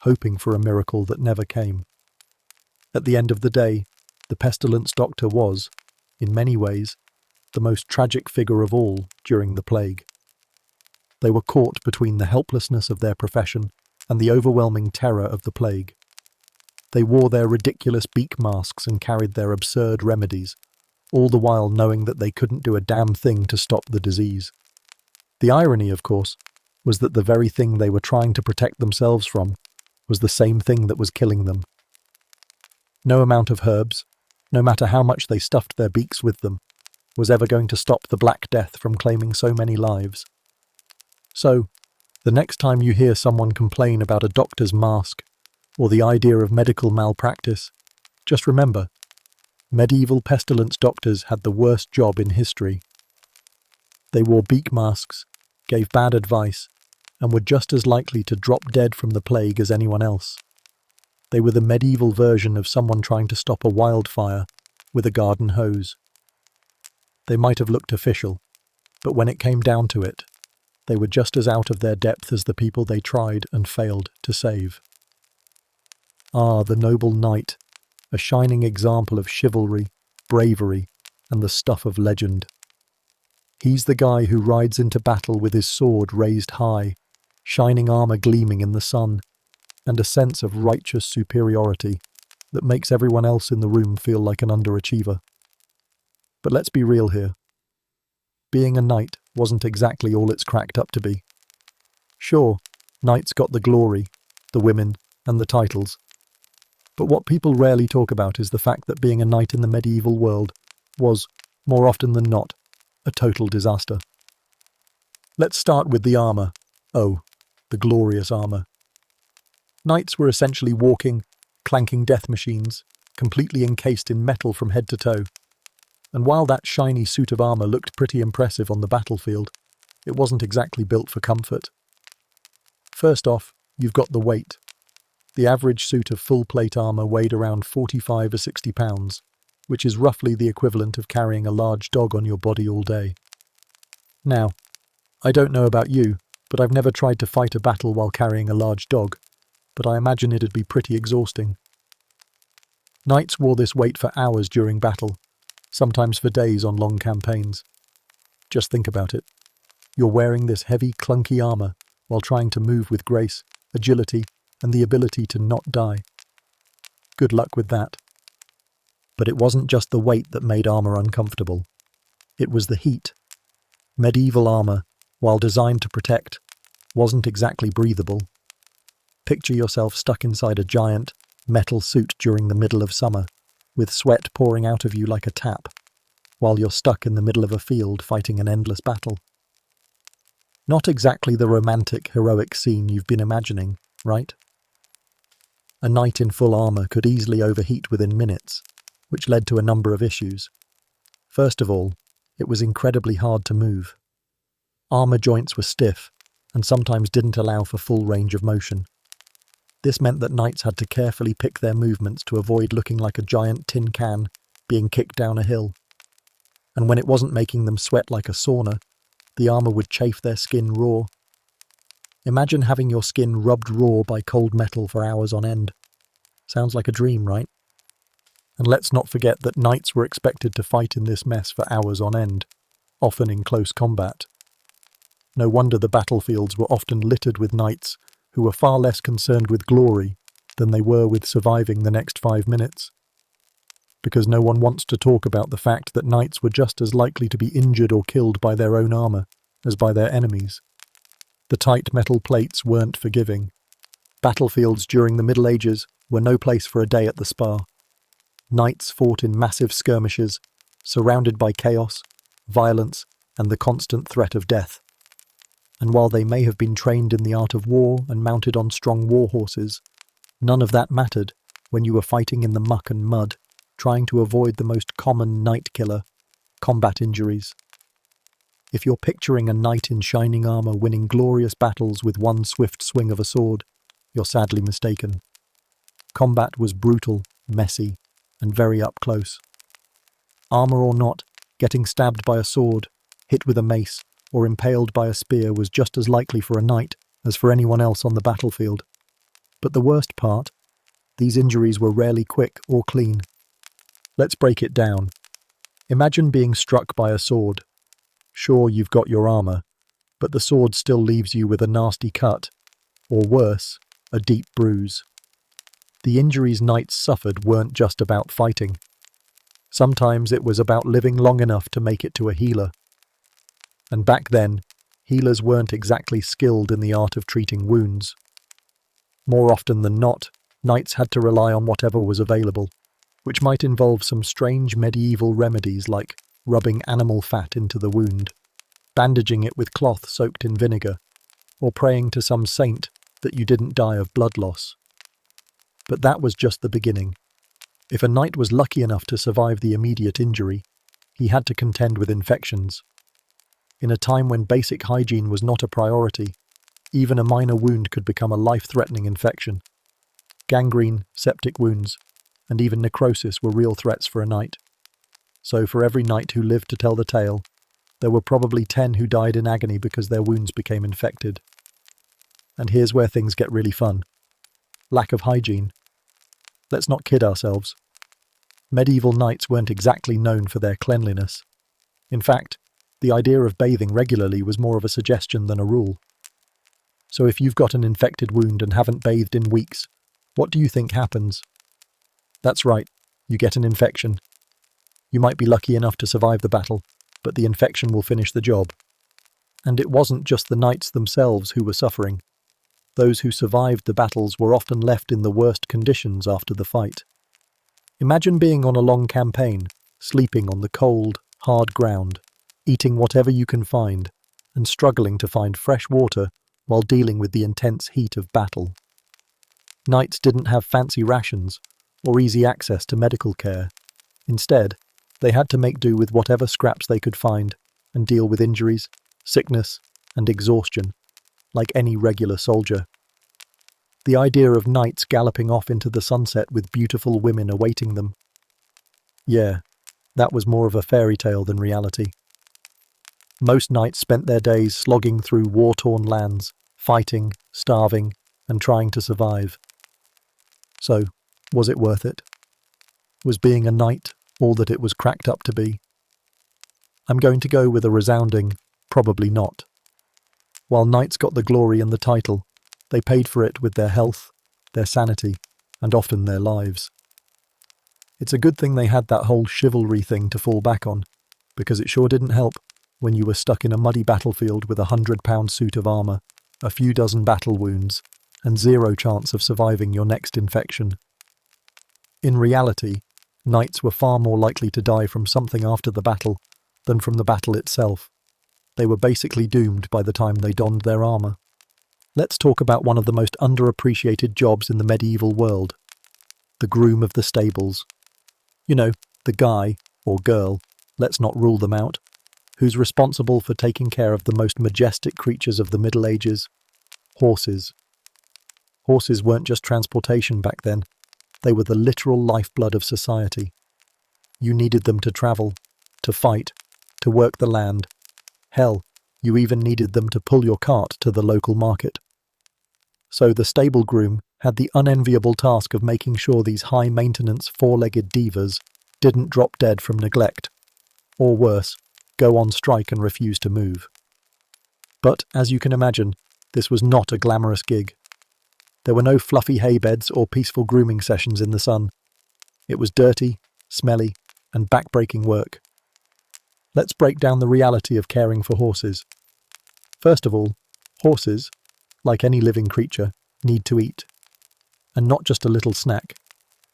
hoping for a miracle that never came. At the end of the day, the pestilence doctor was, in many ways, the most tragic figure of all during the plague. They were caught between the helplessness of their profession and the overwhelming terror of the plague. They wore their ridiculous beak masks and carried their absurd remedies, all the while knowing that they couldn't do a damn thing to stop the disease. The irony, of course, was that the very thing they were trying to protect themselves from was the same thing that was killing them. No amount of herbs, no matter how much they stuffed their beaks with them, was ever going to stop the Black Death from claiming so many lives. So, the next time you hear someone complain about a doctor's mask or the idea of medical malpractice, just remember, medieval pestilence doctors had the worst job in history. They wore beak masks, gave bad advice, and were just as likely to drop dead from the plague as anyone else. They were the medieval version of someone trying to stop a wildfire with a garden hose. They might have looked official, but when it came down to it, they were just as out of their depth as the people they tried and failed to save. Ah, the noble knight, a shining example of chivalry, bravery, and the stuff of legend. He's the guy who rides into battle with his sword raised high, shining armor gleaming in the sun, and a sense of righteous superiority that makes everyone else in the room feel like an underachiever. But let's be real here. Being a knight wasn't exactly all it's cracked up to be. Sure, knights got the glory, the women, and the titles. But what people rarely talk about is the fact that being a knight in the medieval world was, more often than not, a total disaster. Let's start with the armor. Oh, the glorious armor. Knights were essentially walking, clanking death machines, completely encased in metal from head to toe. And while that shiny suit of armor looked pretty impressive on the battlefield, it wasn't exactly built for comfort. First off, you've got the weight. The average suit of full-plate armor weighed around 45 or 60 pounds, which is roughly the equivalent of carrying a large dog on your body all day. Now, I don't know about you, but I've never tried to fight a battle while carrying a large dog, but I imagine it'd be pretty exhausting. Knights wore this weight for hours during battle, sometimes for days on long campaigns. Just think about it. You're wearing this heavy, clunky armor while trying to move with grace, agility, and the ability to not die. Good luck with that. But it wasn't just the weight that made armor uncomfortable. It was the heat. Medieval armor, while designed to protect, wasn't exactly breathable. Picture yourself stuck inside a giant, metal suit during the middle of summer, with sweat pouring out of you like a tap, while you're stuck in the middle of a field fighting an endless battle. Not exactly the romantic, heroic scene you've been imagining, right? A knight in full armor could easily overheat within minutes, which led to a number of issues. First of all, it was incredibly hard to move. Armor joints were stiff, and sometimes didn't allow for full range of motion. This meant that knights had to carefully pick their movements to avoid looking like a giant tin can being kicked down a hill. And when it wasn't making them sweat like a sauna, the armor would chafe their skin raw. Imagine having your skin rubbed raw by cold metal for hours on end. Sounds like a dream, right? And let's not forget that knights were expected to fight in this mess for hours on end, often in close combat. No wonder the battlefields were often littered with knights who were far less concerned with glory than they were with surviving the next 5 minutes. Because no one wants to talk about the fact that knights were just as likely to be injured or killed by their own armor as by their enemies. The tight metal plates weren't forgiving. Battlefields during the Middle Ages were no place for a day at the spa. Knights fought in massive skirmishes, surrounded by chaos, violence, and the constant threat of death. And while they may have been trained in the art of war and mounted on strong war horses, none of that mattered when you were fighting in the muck and mud, trying to avoid the most common night killer, combat injuries. If you're picturing a knight in shining armor winning glorious battles with one swift swing of a sword, you're sadly mistaken. Combat was brutal, messy, and very up close. Armor or not, getting stabbed by a sword, hit with a mace, or impaled by a spear was just as likely for a knight as for anyone else on the battlefield. But the worst part, these injuries were rarely quick or clean. Let's break it down. Imagine being struck by a sword. Sure, you've got your armor, but the sword still leaves you with a nasty cut, or worse, a deep bruise. The injuries knights suffered weren't just about fighting. Sometimes it was about living long enough to make it to a healer. And back then, healers weren't exactly skilled in the art of treating wounds. More often than not, knights had to rely on whatever was available, which might involve some strange medieval remedies like rubbing animal fat into the wound, bandaging it with cloth soaked in vinegar, or praying to some saint that you didn't die of blood loss. But that was just the beginning. If a knight was lucky enough to survive the immediate injury, he had to contend with infections. In a time when basic hygiene was not a priority, even a minor wound could become a life-threatening infection. Gangrene, septic wounds, and even necrosis were real threats for a knight. So for every knight who lived to tell the tale, there were probably 10 who died in agony because their wounds became infected. And here's where things get really fun. Lack of hygiene. Let's not kid ourselves. Medieval knights weren't exactly known for their cleanliness. In fact, the idea of bathing regularly was more of a suggestion than a rule. So if you've got an infected wound and haven't bathed in weeks, what do you think happens? That's right, you get an infection. You might be lucky enough to survive the battle, but the infection will finish the job. And it wasn't just the knights themselves who were suffering. Those who survived the battles were often left in the worst conditions after the fight. Imagine being on a long campaign, sleeping on the cold, hard ground, eating whatever you can find, and struggling to find fresh water while dealing with the intense heat of battle. Knights didn't have fancy rations or easy access to medical care. Instead, they had to make do with whatever scraps they could find and deal with injuries, sickness, and exhaustion, like any regular soldier. The idea of knights galloping off into the sunset with beautiful women awaiting them. Yeah, that was more of a fairy tale than reality. Most knights spent their days slogging through war-torn lands, fighting, starving, and trying to survive. So, was it worth it? Was being a knight all that it was cracked up to be? I'm going to go with a resounding, probably not. While knights got the glory and the title, they paid for it with their health, their sanity, and often their lives. It's a good thing they had that whole chivalry thing to fall back on, because it sure didn't help when you were stuck in a muddy battlefield with a 100-pound suit of armour, a few dozen battle wounds, and zero chance of surviving your next infection. In reality, knights were far more likely to die from something after the battle than from the battle itself. They were basically doomed by the time they donned their armour. Let's talk about one of the most underappreciated jobs in the medieval world. The groom of the stables. You know, the guy, or girl, let's not rule them out, who's responsible for taking care of the most majestic creatures of the Middle Ages, horses. Horses weren't just transportation back then, they were the literal lifeblood of society. You needed them to travel, to fight, to work the land. Hell, you even needed them to pull your cart to the local market. So the stable groom had the unenviable task of making sure these high-maintenance four-legged divas didn't drop dead from neglect, or worse, go on strike and refuse to move. But, as you can imagine, this was not a glamorous gig. There were no fluffy hay beds or peaceful grooming sessions in the sun. It was dirty, smelly, and back-breaking work. Let's break down the reality of caring for horses. First of all, horses, like any living creature, need to eat. And not just a little snack.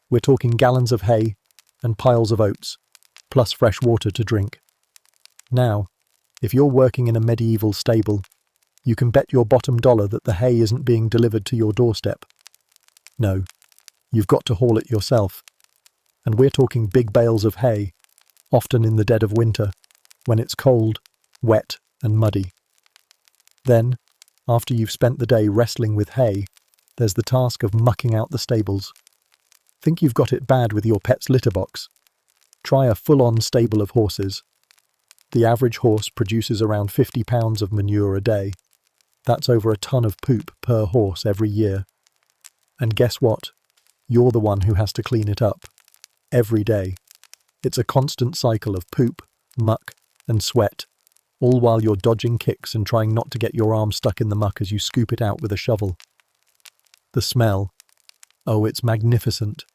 We're talking gallons of hay and piles of oats, plus fresh water to drink. Now, if you're working in a medieval stable, you can bet your bottom dollar that the hay isn't being delivered to your doorstep. No, you've got to haul it yourself. And we're talking big bales of hay, often in the dead of winter, when it's cold, wet, and muddy. Then, after you've spent the day wrestling with hay, there's the task of mucking out the stables. Think you've got it bad with your pet's litter box? Try a full-on stable of horses. The average horse produces around 50 pounds of manure a day. That's over a ton of poop per horse every year. And guess what? You're the one who has to clean it up. Every day. It's a constant cycle of poop, muck, and sweat, all while you're dodging kicks and trying not to get your arm stuck in the muck as you scoop it out with a shovel. The smell. Oh, it's magnificent.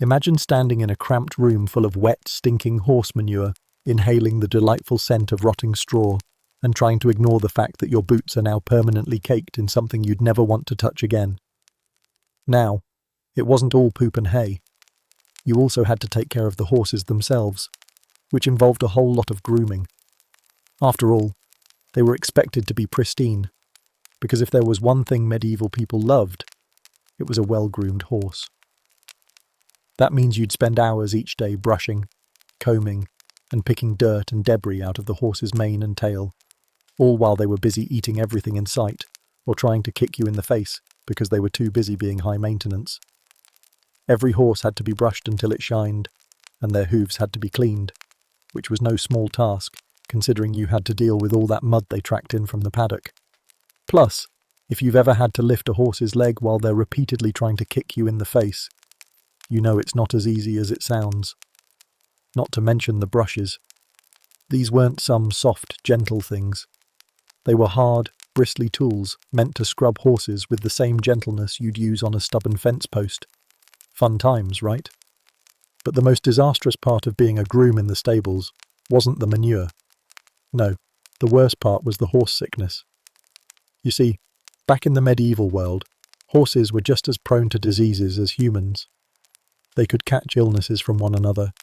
Imagine standing in a cramped room full of wet, stinking horse manure, inhaling the delightful scent of rotting straw, and trying to ignore the fact that your boots are now permanently caked in something you'd never want to touch again. Now, it wasn't all poop and hay. You also had to take care of the horses themselves, which involved a whole lot of grooming. After all, they were expected to be pristine, because if there was one thing medieval people loved, it was a well-groomed horse. That means you'd spend hours each day brushing, combing, and picking dirt and debris out of the horse's mane and tail, all while they were busy eating everything in sight or trying to kick you in the face because they were too busy being high maintenance. Every horse had to be brushed until it shined, and their hooves had to be cleaned, which was no small task, considering you had to deal with all that mud they tracked in from the paddock. Plus, if you've ever had to lift a horse's leg while they're repeatedly trying to kick you in the face, you know it's not as easy as it sounds. Not to mention the brushes. These weren't some soft, gentle things. They were hard, bristly tools meant to scrub horses with the same gentleness you'd use on a stubborn fence post. Fun times, right? But the most disastrous part of being a groom in the stables wasn't the manure. No, the worst part was the horse sickness. You see, back in the medieval world, horses were just as prone to diseases as humans. They could catch illnesses from one another,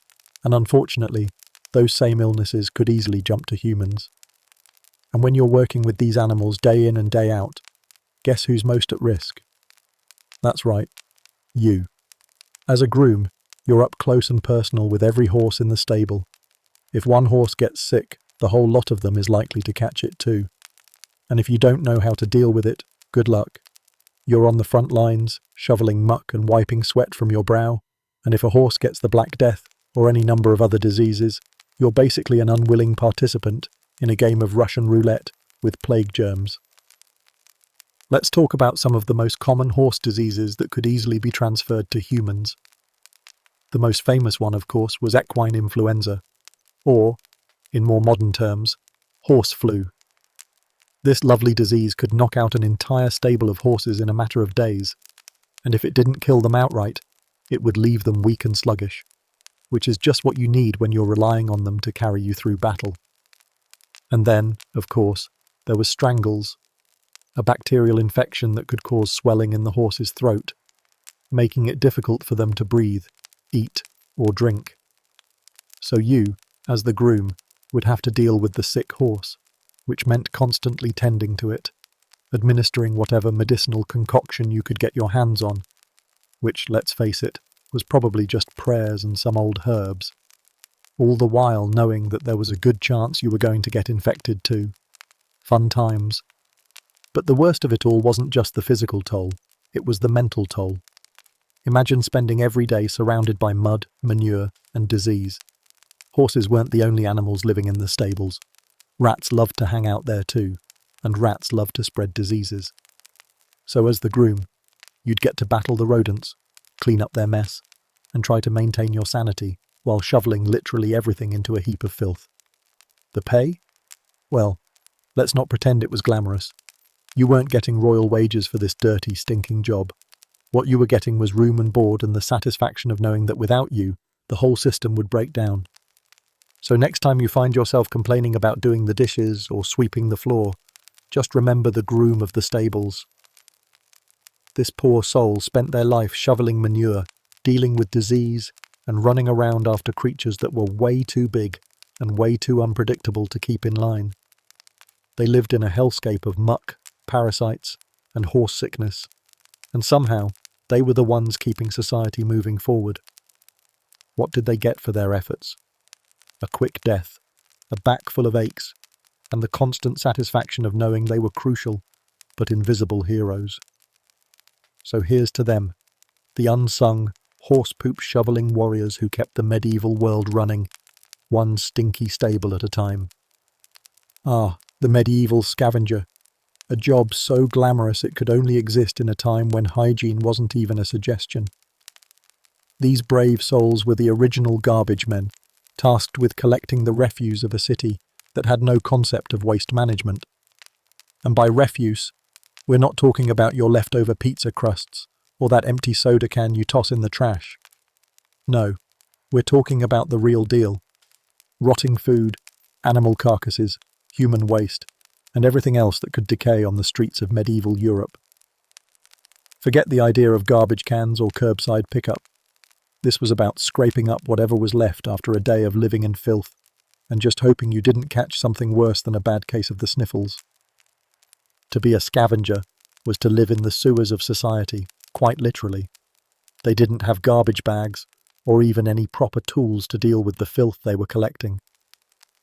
and unfortunately, those same illnesses could easily jump to humans. And when you're working with these animals day in and day out, guess who's most at risk? That's right, you. As a groom, you're up close and personal with every horse in the stable. If one horse gets sick, the whole lot of them is likely to catch it too. And if you don't know how to deal with it, good luck. You're on the front lines, shoveling muck and wiping sweat from your brow, and if a horse gets the Black Death, or any number of other diseases, you're basically an unwilling participant in a game of Russian roulette with plague germs. Let's talk about some of the most common horse diseases that could easily be transferred to humans. The most famous one, of course, was equine influenza, or, in more modern terms, horse flu. This lovely disease could knock out an entire stable of horses in a matter of days, and if it didn't kill them outright, it would leave them weak and sluggish, which is just what you need when you're relying on them to carry you through battle. And then, of course, there was strangles, a bacterial infection that could cause swelling in the horse's throat, making it difficult for them to breathe, eat, or drink. So you, as the groom, would have to deal with the sick horse, which meant constantly tending to it, administering whatever medicinal concoction you could get your hands on, which, let's face it, was probably just prayers and some old herbs, all the while knowing that there was a good chance you were going to get infected too. Fun times. But the worst of it all wasn't just the physical toll, it was the mental toll. Imagine spending every day surrounded by mud, manure, and disease. Horses weren't the only animals living in the stables. Rats loved to hang out there too, and rats loved to spread diseases. So as the groom, you'd get to battle the rodents, clean up their mess, and try to maintain your sanity while shoveling literally everything into a heap of filth. The pay? Well, let's not pretend it was glamorous. You weren't getting royal wages for this dirty, stinking job. What you were getting was room and board and the satisfaction of knowing that without you, the whole system would break down. So next time you find yourself complaining about doing the dishes or sweeping the floor, just remember the groom of the stables. This poor soul spent their life shoveling manure, dealing with disease, and running around after creatures that were way too big and way too unpredictable to keep in line. They lived in a hellscape of muck, parasites, and horse sickness, and somehow they were the ones keeping society moving forward. What did they get for their efforts? A quick death, a back full of aches, and the constant satisfaction of knowing they were crucial, but invisible heroes. So here's to them, the unsung, horse-poop shoveling warriors who kept the medieval world running, one stinky stable at a time. Ah, the medieval scavenger, a job so glamorous it could only exist in a time when hygiene wasn't even a suggestion. These brave souls were the original garbage men, tasked with collecting the refuse of a city that had no concept of waste management. And by refuse, we're not talking about your leftover pizza crusts or that empty soda can you toss in the trash. No, we're talking about the real deal. Rotting food, animal carcasses, human waste, and everything else that could decay on the streets of medieval Europe. Forget the idea of garbage cans or curbside pickup. This was about scraping up whatever was left after a day of living in filth, and just hoping you didn't catch something worse than a bad case of the sniffles. To be a scavenger was to live in the sewers of society, quite literally. They didn't have garbage bags, or even any proper tools to deal with the filth they were collecting.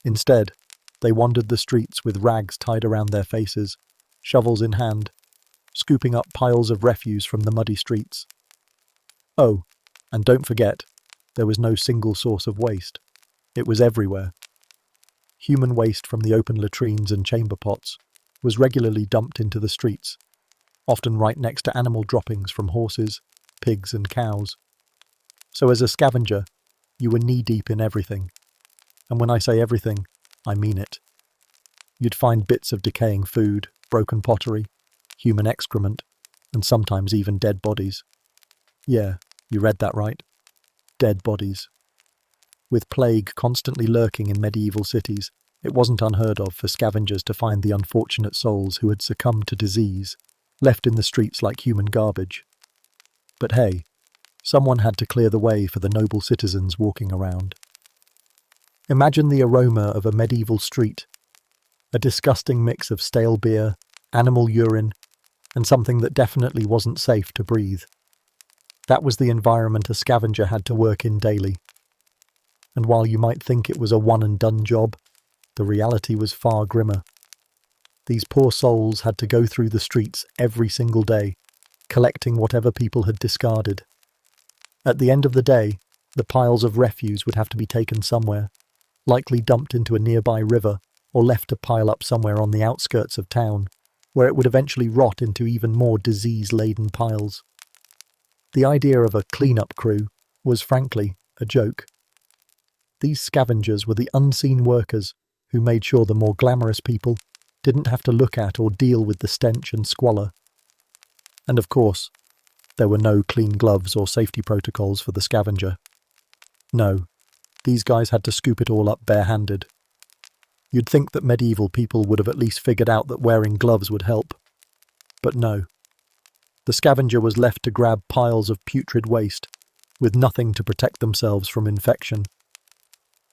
Instead, they wandered the streets with rags tied around their faces, shovels in hand, scooping up piles of refuse from the muddy streets. Oh, and don't forget, there was no single source of waste. It was everywhere. Human waste from the open latrines and chamber pots was regularly dumped into the streets, often right next to animal droppings from horses, pigs and cows. So as a scavenger, you were knee-deep in everything. And when I say everything, I mean it. You'd find bits of decaying food, broken pottery, human excrement, and sometimes even dead bodies. Yeah, you read that right. Dead bodies. With plague constantly lurking in medieval cities, it wasn't unheard of for scavengers to find the unfortunate souls who had succumbed to disease, left in the streets like human garbage. But hey, someone had to clear the way for the noble citizens walking around. Imagine the aroma of a medieval street, a disgusting mix of stale beer, animal urine, and something that definitely wasn't safe to breathe. That was the environment a scavenger had to work in daily. And while you might think it was a one-and-done job, the reality was far grimmer. These poor souls had to go through the streets every single day, collecting whatever people had discarded. At the end of the day, the piles of refuse would have to be taken somewhere, likely dumped into a nearby river or left to pile up somewhere on the outskirts of town, where it would eventually rot into even more disease-laden piles. The idea of a clean-up crew was, frankly, a joke. These scavengers were the unseen workers who made sure the more glamorous people didn't have to look at or deal with the stench and squalor. And of course, there were no clean gloves or safety protocols for the scavenger. No, these guys had to scoop it all up barehanded. You'd think that medieval people would have at least figured out that wearing gloves would help. But no. The scavenger was left to grab piles of putrid waste, with nothing to protect themselves from infection.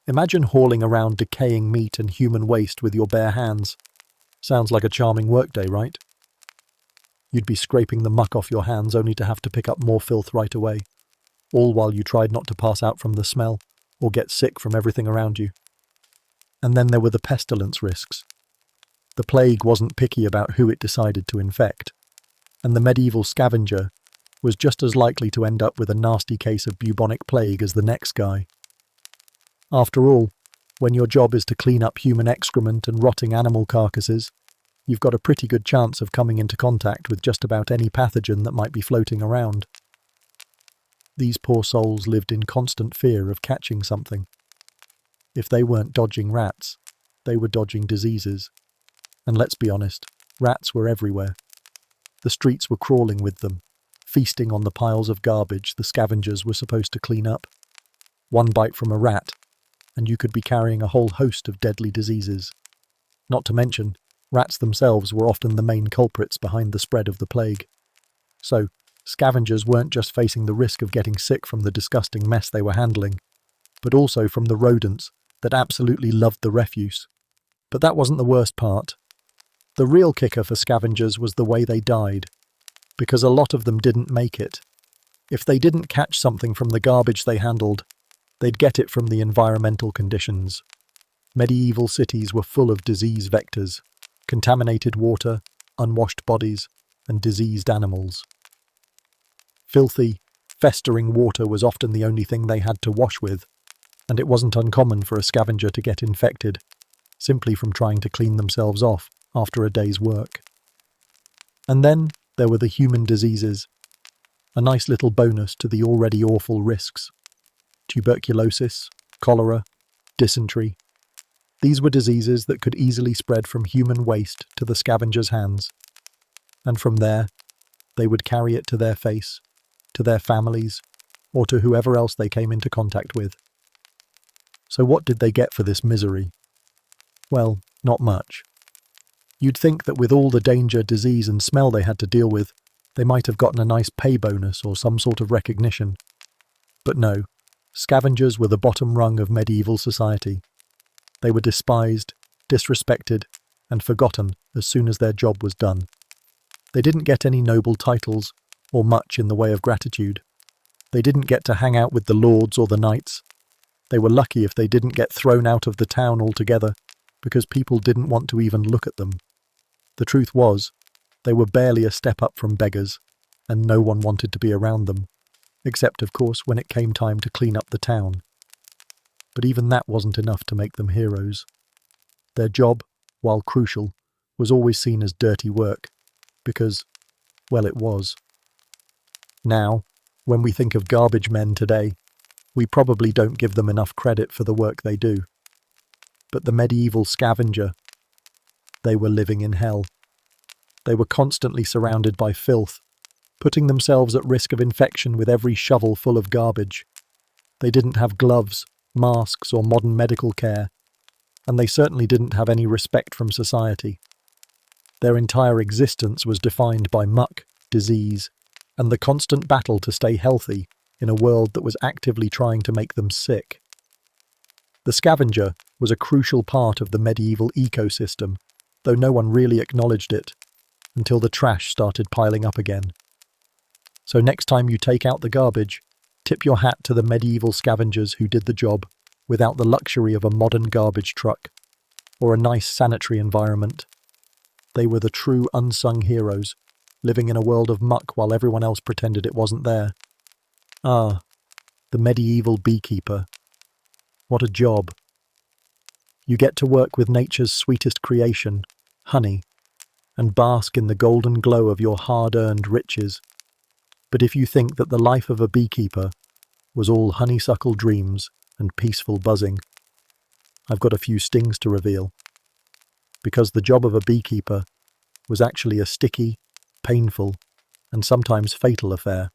Imagine hauling around decaying meat and human waste with your bare hands. Sounds like a charming workday, right? You'd be scraping the muck off your hands only to have to pick up more filth right away, all while you tried not to pass out from the smell or get sick from everything around you. And then there were the pestilence risks. The plague wasn't picky about who it decided to infect, and the medieval scavenger was just as likely to end up with a nasty case of bubonic plague as the next guy. After all, when your job is to clean up human excrement and rotting animal carcasses, you've got a pretty good chance of coming into contact with just about any pathogen that might be floating around. These poor souls lived in constant fear of catching something. If they weren't dodging rats, they were dodging diseases. And let's be honest, rats were everywhere. The streets were crawling with them, feasting on the piles of garbage the scavengers were supposed to clean up. One bite from a rat, and you could be carrying a whole host of deadly diseases. Not to mention, rats themselves were often the main culprits behind the spread of the plague. So, scavengers weren't just facing the risk of getting sick from the disgusting mess they were handling, but also from the rodents that absolutely loved the refuse. But that wasn't the worst part. The real kicker for scavengers was the way they died, because a lot of them didn't make it. If they didn't catch something from the garbage they handled, they'd get it from the environmental conditions. Medieval cities were full of disease vectors, contaminated water, unwashed bodies, and diseased animals. Filthy, festering water was often the only thing they had to wash with, and it wasn't uncommon for a scavenger to get infected, simply from trying to clean themselves off after a day's work. And then there were the human diseases, a nice little bonus to the already awful risks. Tuberculosis, cholera, dysentery. These were diseases that could easily spread from human waste to the scavenger's hands. And from there, they would carry it to their face, to their families, or to whoever else they came into contact with. So what did they get for this misery? Well, not much. You'd think that with all the danger, disease and smell they had to deal with, they might have gotten a nice pay bonus or some sort of recognition. But no, scavengers were the bottom rung of medieval society. They were despised, disrespected, and forgotten as soon as their job was done. They didn't get any noble titles or much in the way of gratitude. They didn't get to hang out with the lords or the knights. They were lucky if they didn't get thrown out of the town altogether because people didn't want to even look at them. The truth was, they were barely a step up from beggars, and no one wanted to be around them, except, of course, when it came time to clean up the town. But even that wasn't enough to make them heroes. Their job, while crucial, was always seen as dirty work, because, well, it was. Now, when we think of garbage men today, we probably don't give them enough credit for the work they do. But the medieval scavenger, they were living in hell. They were constantly surrounded by filth, putting themselves at risk of infection with every shovel full of garbage. They didn't have gloves, masks, or modern medical care, and they certainly didn't have any respect from society. Their entire existence was defined by muck, disease, and the constant battle to stay healthy in a world that was actively trying to make them sick. The scavenger was a crucial part of the medieval ecosystem, though no one really acknowledged it, until the trash started piling up again. So next time you take out the garbage, tip your hat to the medieval scavengers who did the job without the luxury of a modern garbage truck or a nice sanitary environment. They were the true unsung heroes, living in a world of muck while everyone else pretended it wasn't there. Ah, the medieval beekeeper. What a job. You get to work with nature's sweetest creation, honey, and bask in the golden glow of your hard-earned riches. But if you think that the life of a beekeeper was all honeysuckle dreams and peaceful buzzing, I've got a few stings to reveal. Because the job of a beekeeper was actually a sticky, painful, and sometimes fatal affair.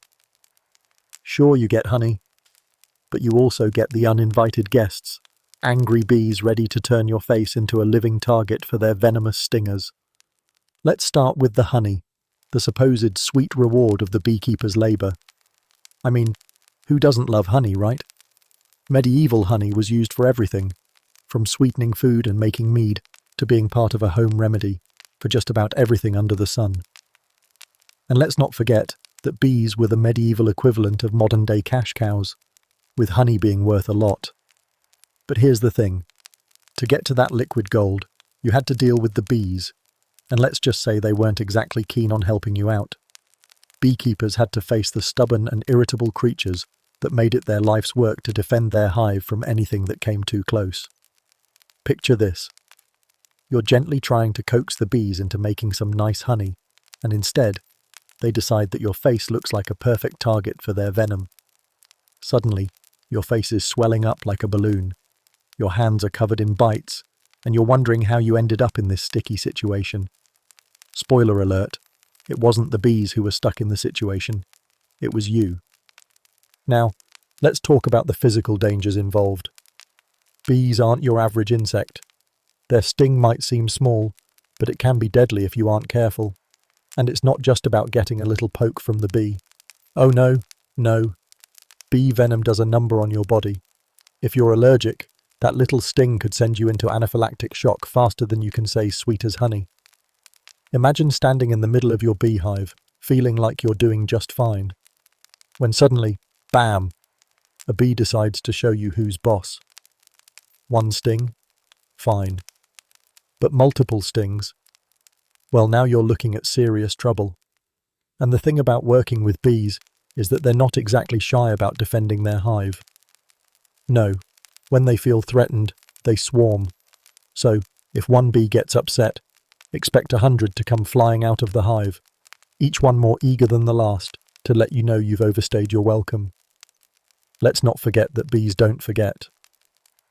Sure, you get honey, but you also get the uninvited guests, angry bees ready to turn your face into a living target for their venomous stingers. Let's start with the honey, the supposed sweet reward of the beekeeper's labour. I mean, who doesn't love honey, right? Medieval honey was used for everything, from sweetening food and making mead to being part of a home remedy for just about everything under the sun. And let's not forget that bees were the medieval equivalent of modern-day cash cows, with honey being worth a lot. But here's the thing. To get to that liquid gold, you had to deal with the bees, and let's just say they weren't exactly keen on helping you out. Beekeepers had to face the stubborn and irritable creatures that made it their life's work to defend their hive from anything that came too close. Picture this. You're gently trying to coax the bees into making some nice honey, and instead, they decide that your face looks like a perfect target for their venom. Suddenly, your face is swelling up like a balloon. Your hands are covered in bites, and you're wondering how you ended up in this sticky situation. Spoiler alert, it wasn't the bees who were stuck in the situation. It was you. Now, let's talk about the physical dangers involved. Bees aren't your average insect. Their sting might seem small, but it can be deadly if you aren't careful. And it's not just about getting a little poke from the bee. Oh no. Bee venom does a number on your body. If you're allergic, that little sting could send you into anaphylactic shock faster than you can say sweet as honey. Imagine standing in the middle of your beehive, feeling like you're doing just fine, when suddenly, bam, a bee decides to show you who's boss. One sting? Fine. But multiple stings? Well, now you're looking at serious trouble. And the thing about working with bees is that they're not exactly shy about defending their hive. No, when they feel threatened, they swarm. So, if one bee gets upset, expect 100 to come flying out of the hive, each one more eager than the last to let you know you've overstayed your welcome. Let's not forget that bees don't forget.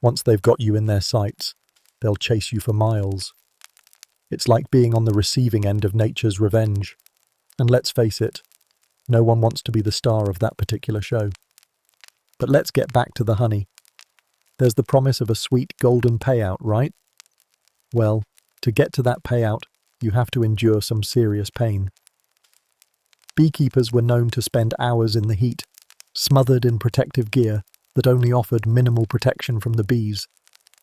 Once they've got you in their sights, they'll chase you for miles. It's like being on the receiving end of nature's revenge. And let's face it, no one wants to be the star of that particular show. But let's get back to the honey. There's the promise of a sweet golden payout, right? Well, to get to that payout, you have to endure some serious pain. Beekeepers were known to spend hours in the heat, smothered in protective gear that only offered minimal protection from the bees,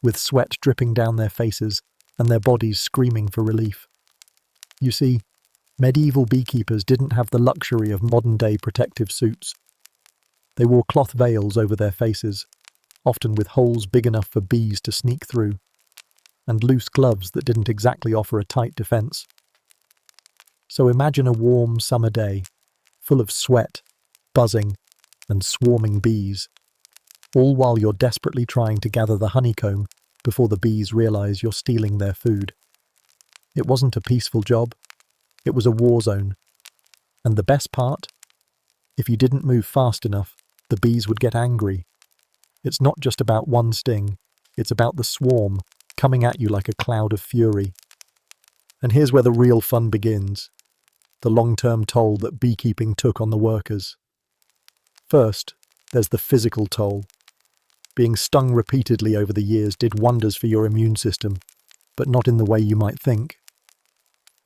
with sweat dripping down their faces and their bodies screaming for relief. You see, medieval beekeepers didn't have the luxury of modern-day protective suits. They wore cloth veils over their faces, often with holes big enough for bees to sneak through, and loose gloves that didn't exactly offer a tight defense. So imagine a warm summer day, full of sweat, buzzing, and swarming bees, all while you're desperately trying to gather the honeycomb before the bees realize you're stealing their food. It wasn't a peaceful job, it was a war zone. And the best part? If you didn't move fast enough, the bees would get angry. It's not just about one sting, it's about the swarm coming at you like a cloud of fury. And here's where the real fun begins, the long-term toll that beekeeping took on the workers. First, there's the physical toll. Being stung repeatedly over the years did wonders for your immune system, but not in the way you might think.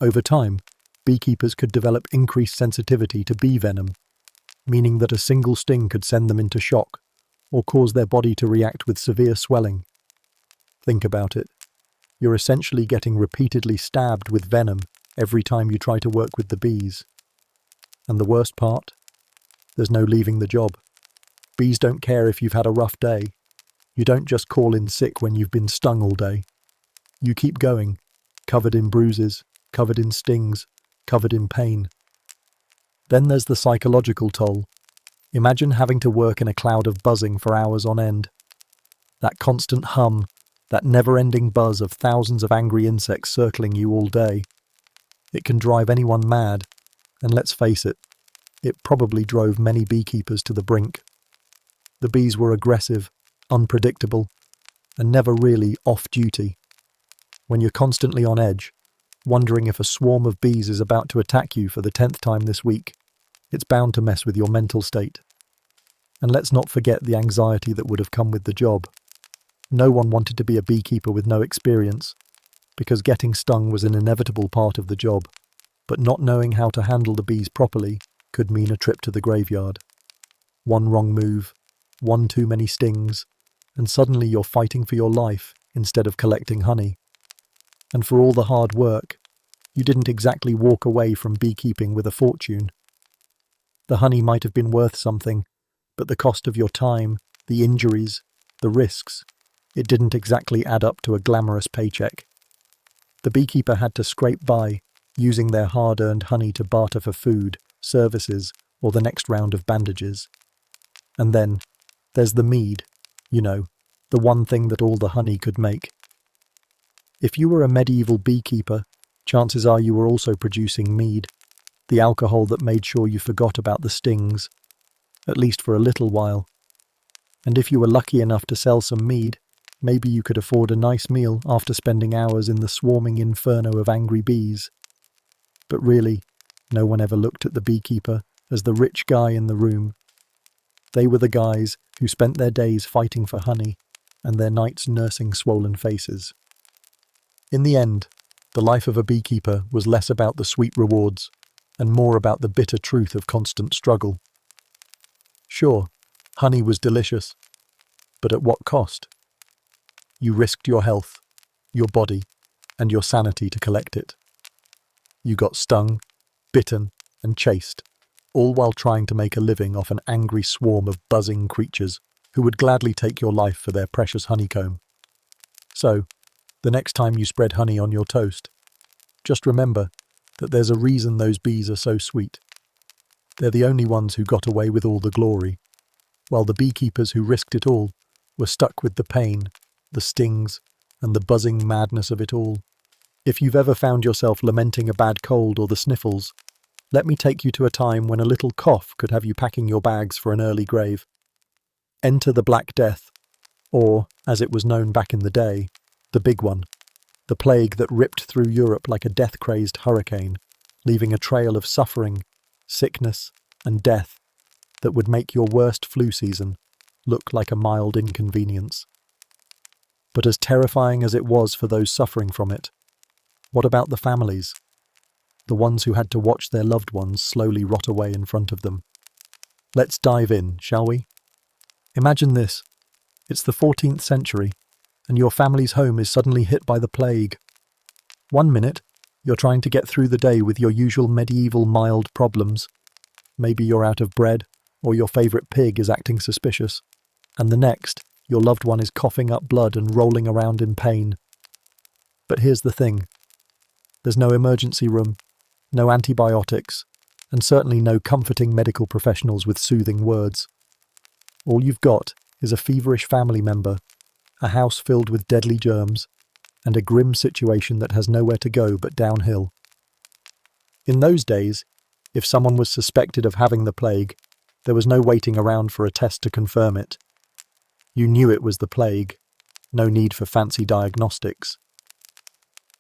Over time, beekeepers could develop increased sensitivity to bee venom, meaning that a single sting could send them into shock or cause their body to react with severe swelling. Think about it. You're essentially getting repeatedly stabbed with venom every time you try to work with the bees. And the worst part? There's no leaving the job. Bees don't care if you've had a rough day. You don't just call in sick when you've been stung all day. You keep going, covered in bruises, covered in stings, covered in pain. Then there's the psychological toll. Imagine having to work in a cloud of buzzing for hours on end. That constant hum, that never-ending buzz of thousands of angry insects circling you all day. It can drive anyone mad, and let's face it, it probably drove many beekeepers to the brink. The bees were aggressive, unpredictable, and never really off-duty. When you're constantly on edge, wondering if a swarm of bees is about to attack you for the 10th time this week, it's bound to mess with your mental state. And let's not forget the anxiety that would have come with the job. No one wanted to be a beekeeper with no experience, because getting stung was an inevitable part of the job, but not knowing how to handle the bees properly could mean a trip to the graveyard. One wrong move, one too many stings, and suddenly you're fighting for your life instead of collecting honey. And for all the hard work, you didn't exactly walk away from beekeeping with a fortune. The honey might have been worth something, but the cost of your time, the injuries, the risks, it didn't exactly add up to a glamorous paycheck. The beekeeper had to scrape by, using their hard-earned honey to barter for food, services, or the next round of bandages. And then, there's the mead, the one thing that all the honey could make. If you were a medieval beekeeper, chances are you were also producing mead, the alcohol that made sure you forgot about the stings, at least for a little while. And if you were lucky enough to sell some mead, maybe you could afford a nice meal after spending hours in the swarming inferno of angry bees. But really, no one ever looked at the beekeeper as the rich guy in the room. They were the guys who spent their days fighting for honey and their nights nursing swollen faces. In the end, the life of a beekeeper was less about the sweet rewards and more about the bitter truth of constant struggle. Sure, honey was delicious, but at what cost? You risked your health, your body, and your sanity to collect it. You got stung, bitten, and chased, all while trying to make a living off an angry swarm of buzzing creatures who would gladly take your life for their precious honeycomb. So, the next time you spread honey on your toast, just remember that there's a reason those bees are so sweet. They're the only ones who got away with all the glory, while the beekeepers who risked it all were stuck with the pain, the stings, and the buzzing madness of it all. If you've ever found yourself lamenting a bad cold or the sniffles, let me take you to a time when a little cough could have you packing your bags for an early grave. Enter the Black Death, or, as it was known back in the day, the big one, the plague that ripped through Europe like a death-crazed hurricane, leaving a trail of suffering, sickness, and death that would make your worst flu season look like a mild inconvenience. But as terrifying as it was for those suffering from it, what about the families? The ones who had to watch their loved ones slowly rot away in front of them. Let's dive in, shall we? Imagine this. It's the 14th century, and your family's home is suddenly hit by the plague. 1 minute, you're trying to get through the day with your usual medieval mild problems. Maybe you're out of bread, or your favourite pig is acting suspicious. And the next, your loved one is coughing up blood and rolling around in pain. But here's the thing. There's no emergency room, no antibiotics, and certainly no comforting medical professionals with soothing words. All you've got is a feverish family member, a house filled with deadly germs, and a grim situation that has nowhere to go but downhill. In those days, if someone was suspected of having the plague, there was no waiting around for a test to confirm it. You knew it was the plague, no need for fancy diagnostics.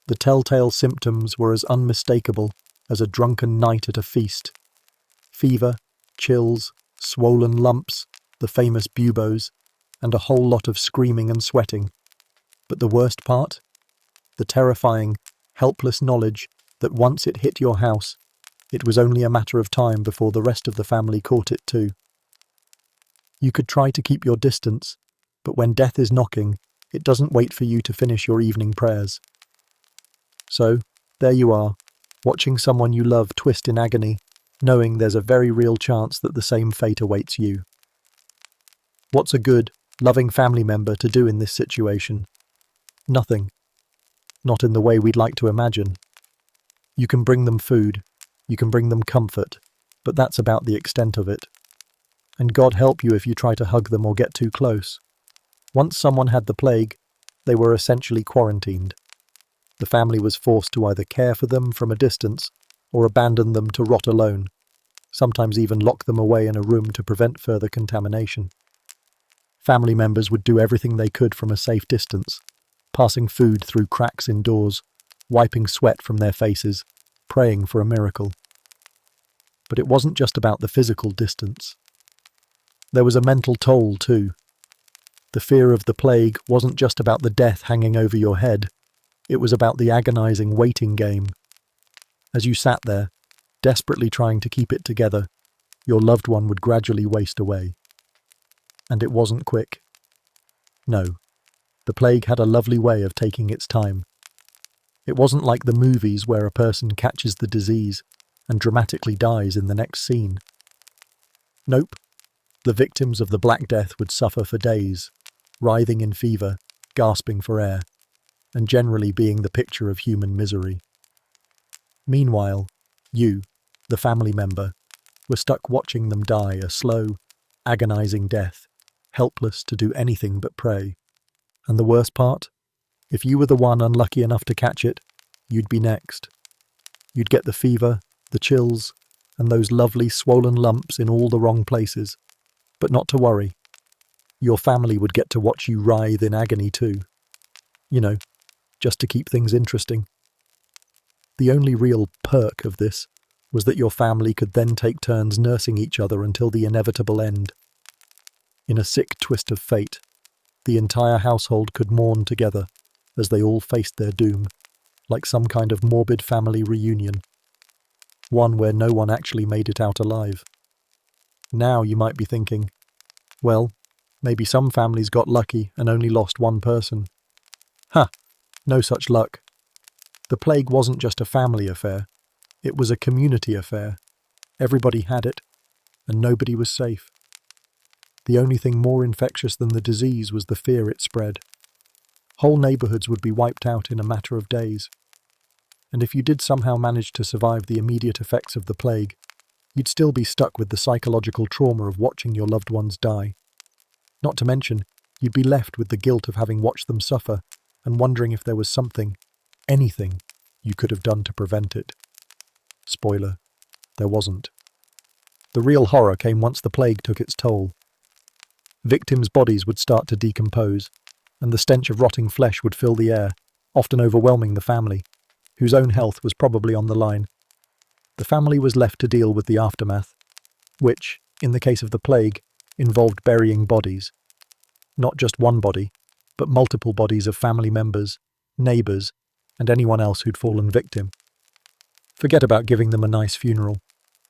The telltale symptoms were as unmistakable as a drunken night at a feast. Fever, chills, swollen lumps, the famous buboes, and a whole lot of screaming and sweating. But the worst part? The terrifying, helpless knowledge that once it hit your house, it was only a matter of time before the rest of the family caught it too. You could try to keep your distance, but when death is knocking, it doesn't wait for you to finish your evening prayers. So, there you are, watching someone you love twist in agony, knowing there's a very real chance that the same fate awaits you. What's a good, loving family member to do in this situation? Nothing. Not in the way we'd like to imagine. You can bring them food, you can bring them comfort, but that's about the extent of it. And God help you if you try to hug them or get too close. Once someone had the plague, they were essentially quarantined. The family was forced to either care for them from a distance or abandon them to rot alone, sometimes even lock them away in a room to prevent further contamination. Family members would do everything they could from a safe distance, passing food through cracks in doors, wiping sweat from their faces, praying for a miracle. But it wasn't just about the physical distance. There was a mental toll too. The fear of the plague wasn't just about the death hanging over your head. It was about the agonizing waiting game. As you sat there, desperately trying to keep it together, your loved one would gradually waste away. And it wasn't quick. No, the plague had a lovely way of taking its time. It wasn't like the movies where a person catches the disease and dramatically dies in the next scene. Nope, the victims of the Black Death would suffer for days, writhing in fever, gasping for air, and generally being the picture of human misery. Meanwhile, you, the family member, were stuck watching them die a slow, agonizing death, helpless to do anything but pray. And the worst part? If you were the one unlucky enough to catch it, you'd be next. You'd get the fever, the chills, and those lovely swollen lumps in all the wrong places. But not to worry. Your family would get to watch you writhe in agony too. You know, just to keep things interesting. The only real perk of this was that your family could then take turns nursing each other until the inevitable end. In a sick twist of fate, the entire household could mourn together as they all faced their doom, like some kind of morbid family reunion. One where no one actually made it out alive. Now you might be thinking, well, maybe some families got lucky and only lost one person. Ha! No such luck. The plague wasn't just a family affair. It was a community affair. Everybody had it, and nobody was safe. The only thing more infectious than the disease was the fear it spread. Whole neighbourhoods would be wiped out in a matter of days. And if you did somehow manage to survive the immediate effects of the plague, you'd still be stuck with the psychological trauma of watching your loved ones die. Not to mention, you'd be left with the guilt of having watched them suffer and wondering if there was something, anything, you could have done to prevent it. Spoiler, there wasn't. The real horror came once the plague took its toll. Victims' bodies would start to decompose, and the stench of rotting flesh would fill the air, often overwhelming the family, whose own health was probably on the line. The family was left to deal with the aftermath, which, in the case of the plague, involved burying bodies, Not just one body, but multiple bodies of family members, neighbours, and anyone else who'd fallen victim. Forget about giving them a nice funeral.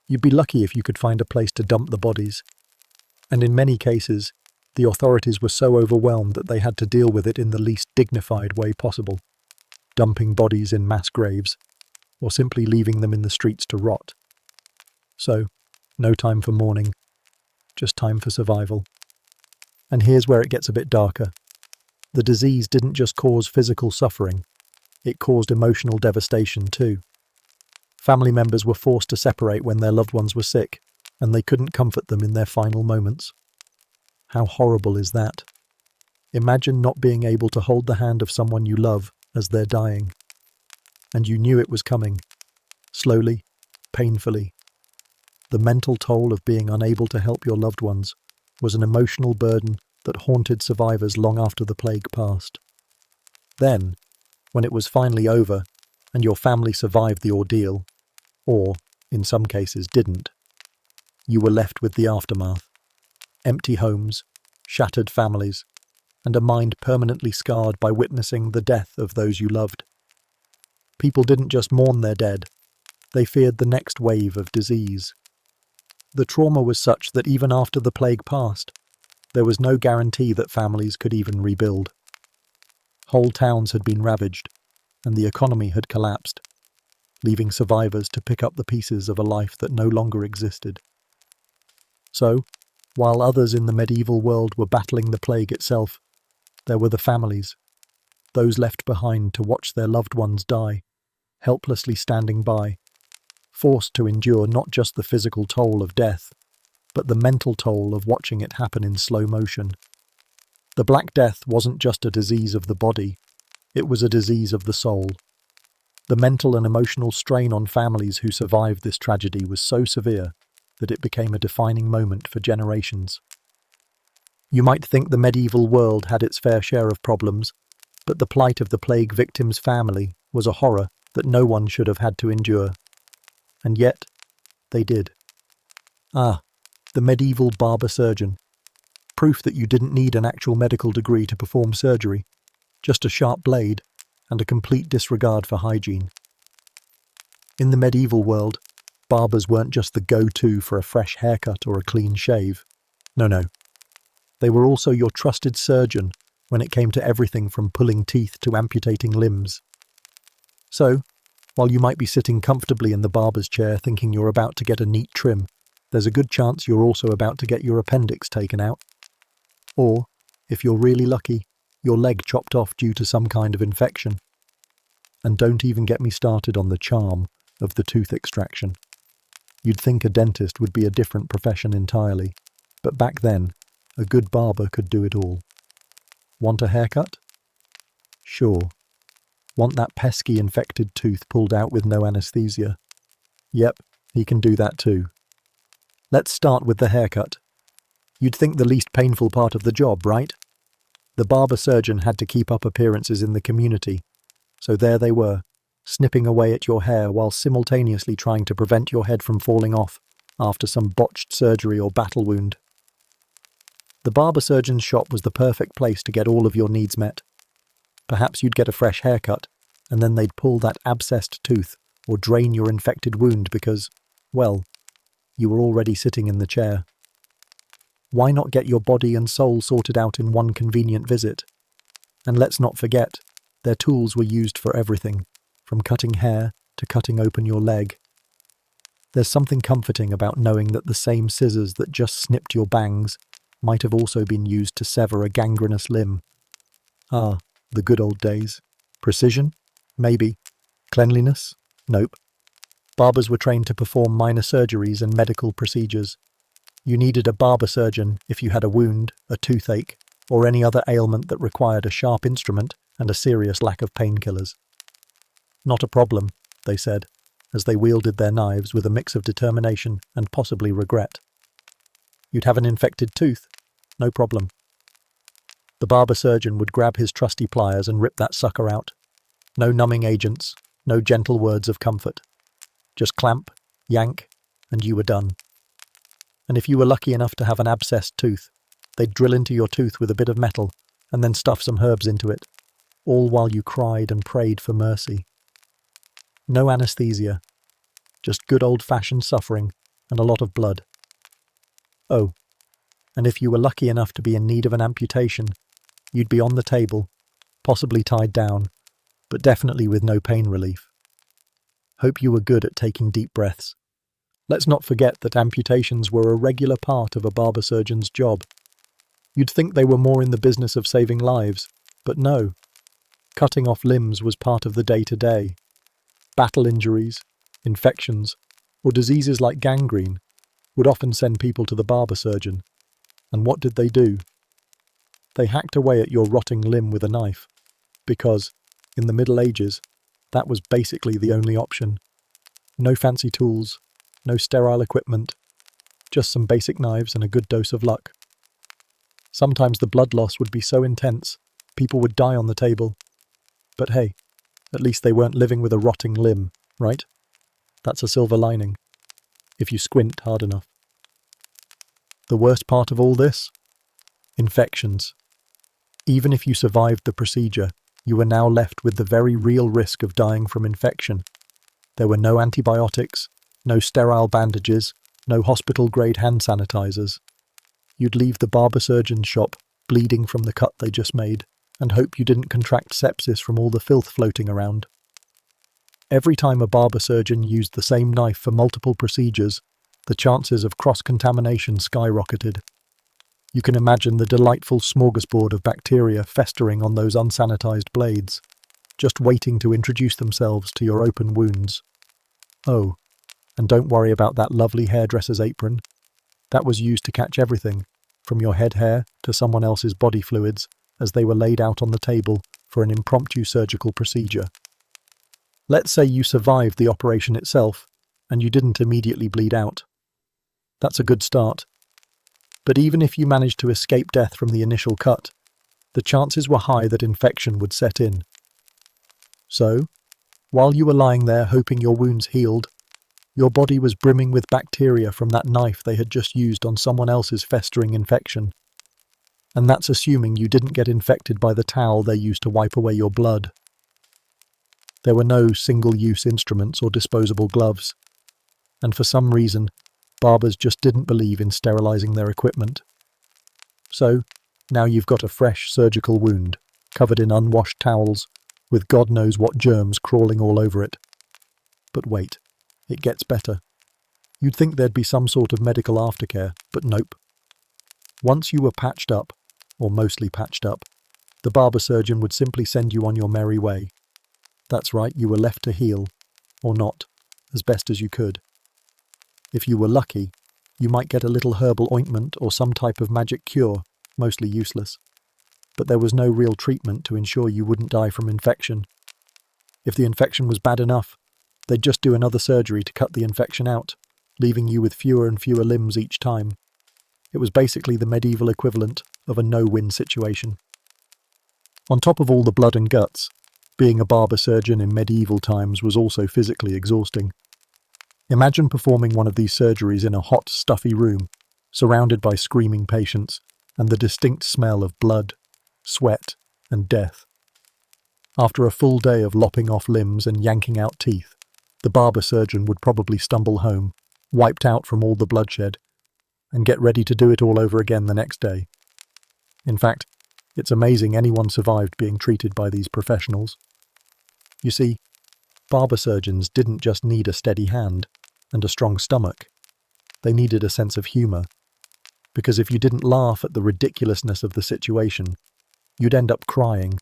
You'd be lucky if you could find a place to dump the bodies. And in many cases, the authorities were so overwhelmed that they had to deal with it in the least dignified way possible, dumping bodies in mass graves, or simply leaving them in the streets to rot. So, no time for mourning, just time for survival. And here's where it gets a bit darker. The disease didn't just cause physical suffering, it caused emotional devastation too. Family members were forced to separate when their loved ones were sick, and they couldn't comfort them in their final moments. How horrible is that? Imagine not being able to hold the hand of someone you love as they're dying. And you knew it was coming. Slowly, painfully. The mental toll of being unable to help your loved ones was an emotional burden that haunted survivors long after the plague passed. Then, when it was finally over, and your family survived the ordeal, or, in some cases, didn't, you were left with the aftermath. Empty homes, shattered families, and a mind permanently scarred by witnessing the death of those you loved. People didn't just mourn their dead, they feared the next wave of disease. The trauma was such that even after the plague passed, there was no guarantee that families could even rebuild. Whole towns had been ravaged, and the economy had collapsed, leaving survivors to pick up the pieces of a life that no longer existed. So, while others in the medieval world were battling the plague itself, there were the families, those left behind to watch their loved ones die, helplessly standing by, forced to endure not just the physical toll of death, but the mental toll of watching it happen in slow motion. The Black Death wasn't just a disease of the body, it was a disease of the soul. The mental and emotional strain on families who survived this tragedy was so severe that it became a defining moment for generations. You might think the medieval world had its fair share of problems, but the plight of the plague victim's family was a horror that no one should have had to endure. And yet, they did. Ah, the medieval barber surgeon. Proof that you didn't need an actual medical degree to perform surgery, just a sharp blade and a complete disregard for hygiene. In the medieval world, barbers weren't just the go-to for a fresh haircut or a clean shave. No. They were also your trusted surgeon when it came to everything from pulling teeth to amputating limbs. So, while you might be sitting comfortably in the barber's chair thinking you're about to get a neat trim, there's a good chance you're also about to get your appendix taken out. Or, if you're really lucky, your leg chopped off due to some kind of infection. And don't even get me started on the charm of the tooth extraction. You'd think a dentist would be a different profession entirely, but back then, a good barber could do it all. Want a haircut? Sure. Want that pesky infected tooth pulled out with no anesthesia? Yep, he can do that too. Let's start with the haircut. You'd think the least painful part of the job, right? The barber surgeon had to keep up appearances in the community, so there they were, snipping away at your hair while simultaneously trying to prevent your head from falling off after some botched surgery or battle wound. The barber surgeon's shop was the perfect place to get all of your needs met. Perhaps you'd get a fresh haircut, and then they'd pull that abscessed tooth or drain your infected wound because, well, you were already sitting in the chair. Why not get your body and soul sorted out in one convenient visit? And let's not forget, their tools were used for everything, from cutting hair to cutting open your leg. There's something comforting about knowing that the same scissors that just snipped your bangs might have also been used to sever a gangrenous limb. Ah, the good old days. Precision? Maybe. Cleanliness? Nope. Barbers were trained to perform minor surgeries and medical procedures. You needed a barber surgeon if you had a wound, a toothache, or any other ailment that required a sharp instrument and a serious lack of painkillers. Not a problem, they said, as they wielded their knives with a mix of determination and possibly regret. You'd have an infected tooth? No problem. The barber surgeon would grab his trusty pliers and rip that sucker out. No numbing agents, no gentle words of comfort. Just clamp, yank, and you were done. And if you were lucky enough to have an abscessed tooth, They'd drill into your tooth with a bit of metal and then stuff some herbs into it, all while you cried and prayed for mercy. No anesthesia, just good old-fashioned suffering and a lot of blood. Oh, and if you were lucky enough to be in need of an amputation, you'd be on the table, possibly tied down, but definitely with no pain relief. Hope you were good at taking deep breaths. Let's not forget that amputations were a regular part of a barber surgeon's job. You'd think they were more in the business of saving lives, but no. Cutting off limbs was part of the day-to-day. Battle injuries, infections, or diseases like gangrene would often send people to the barber surgeon. And what did they do? They hacked away at your rotting limb with a knife, because, in the Middle Ages, that was basically the only option. No fancy tools, no sterile equipment, just some basic knives and a good dose of luck. Sometimes the blood loss would be so intense, people would die on the table. But hey, at least they weren't living with a rotting limb, right? That's a silver lining, if you squint hard enough. The worst part of all this? Infections. Even if you survived the procedure, you were now left with the very real risk of dying from infection. There were no antibiotics, no sterile bandages, no hospital-grade hand sanitizers. You'd leave the barber surgeon's shop, bleeding from the cut they just made, and hope you didn't contract sepsis from all the filth floating around. Every time a barber surgeon used the same knife for multiple procedures, the chances of cross-contamination skyrocketed. You can imagine the delightful smorgasbord of bacteria festering on those unsanitized blades, just waiting to introduce themselves to your open wounds. Oh, and don't worry about that lovely hairdresser's apron. That was used to catch everything, from your head hair to someone else's body fluids, as they were laid out on the table for an impromptu surgical procedure. Let's say you survived the operation itself, and you didn't immediately bleed out. That's a good start. But even if you managed to escape death from the initial cut, the chances were high that infection would set in. So, while you were lying there hoping your wounds healed, your body was brimming with bacteria from that knife they had just used on someone else's festering infection. And that's assuming you didn't get infected by the towel they used to wipe away your blood. There were no single-use instruments or disposable gloves, and for some reason, barbers just didn't believe in sterilizing their equipment. So, now you've got a fresh surgical wound, covered in unwashed towels, with God knows what germs crawling all over it. But wait, it gets better. You'd think there'd be some sort of medical aftercare, but nope. Once you were patched up, or mostly patched up, the barber surgeon would simply send you on your merry way. That's right, you were left to heal, or not, as best as you could. If you were lucky, you might get a little herbal ointment or some type of magic cure, mostly useless. But there was no real treatment to ensure you wouldn't die from infection. If the infection was bad enough, they'd just do another surgery to cut the infection out, leaving you with fewer and fewer limbs each time. It was basically the medieval equivalent of a no-win situation. On top of all the blood and guts, being a barber surgeon in medieval times was also physically exhausting. Imagine performing one of these surgeries in a hot, stuffy room, surrounded by screaming patients, and the distinct smell of blood, sweat, and death. After a full day of lopping off limbs and yanking out teeth, the barber surgeon would probably stumble home, wiped out from all the bloodshed, and get ready to do it all over again the next day. In fact, it's amazing anyone survived being treated by these professionals. You see, barber surgeons didn't just need a steady hand and a strong stomach. They needed a sense of humour. Because if you didn't laugh at the ridiculousness of the situation, you'd end up crying,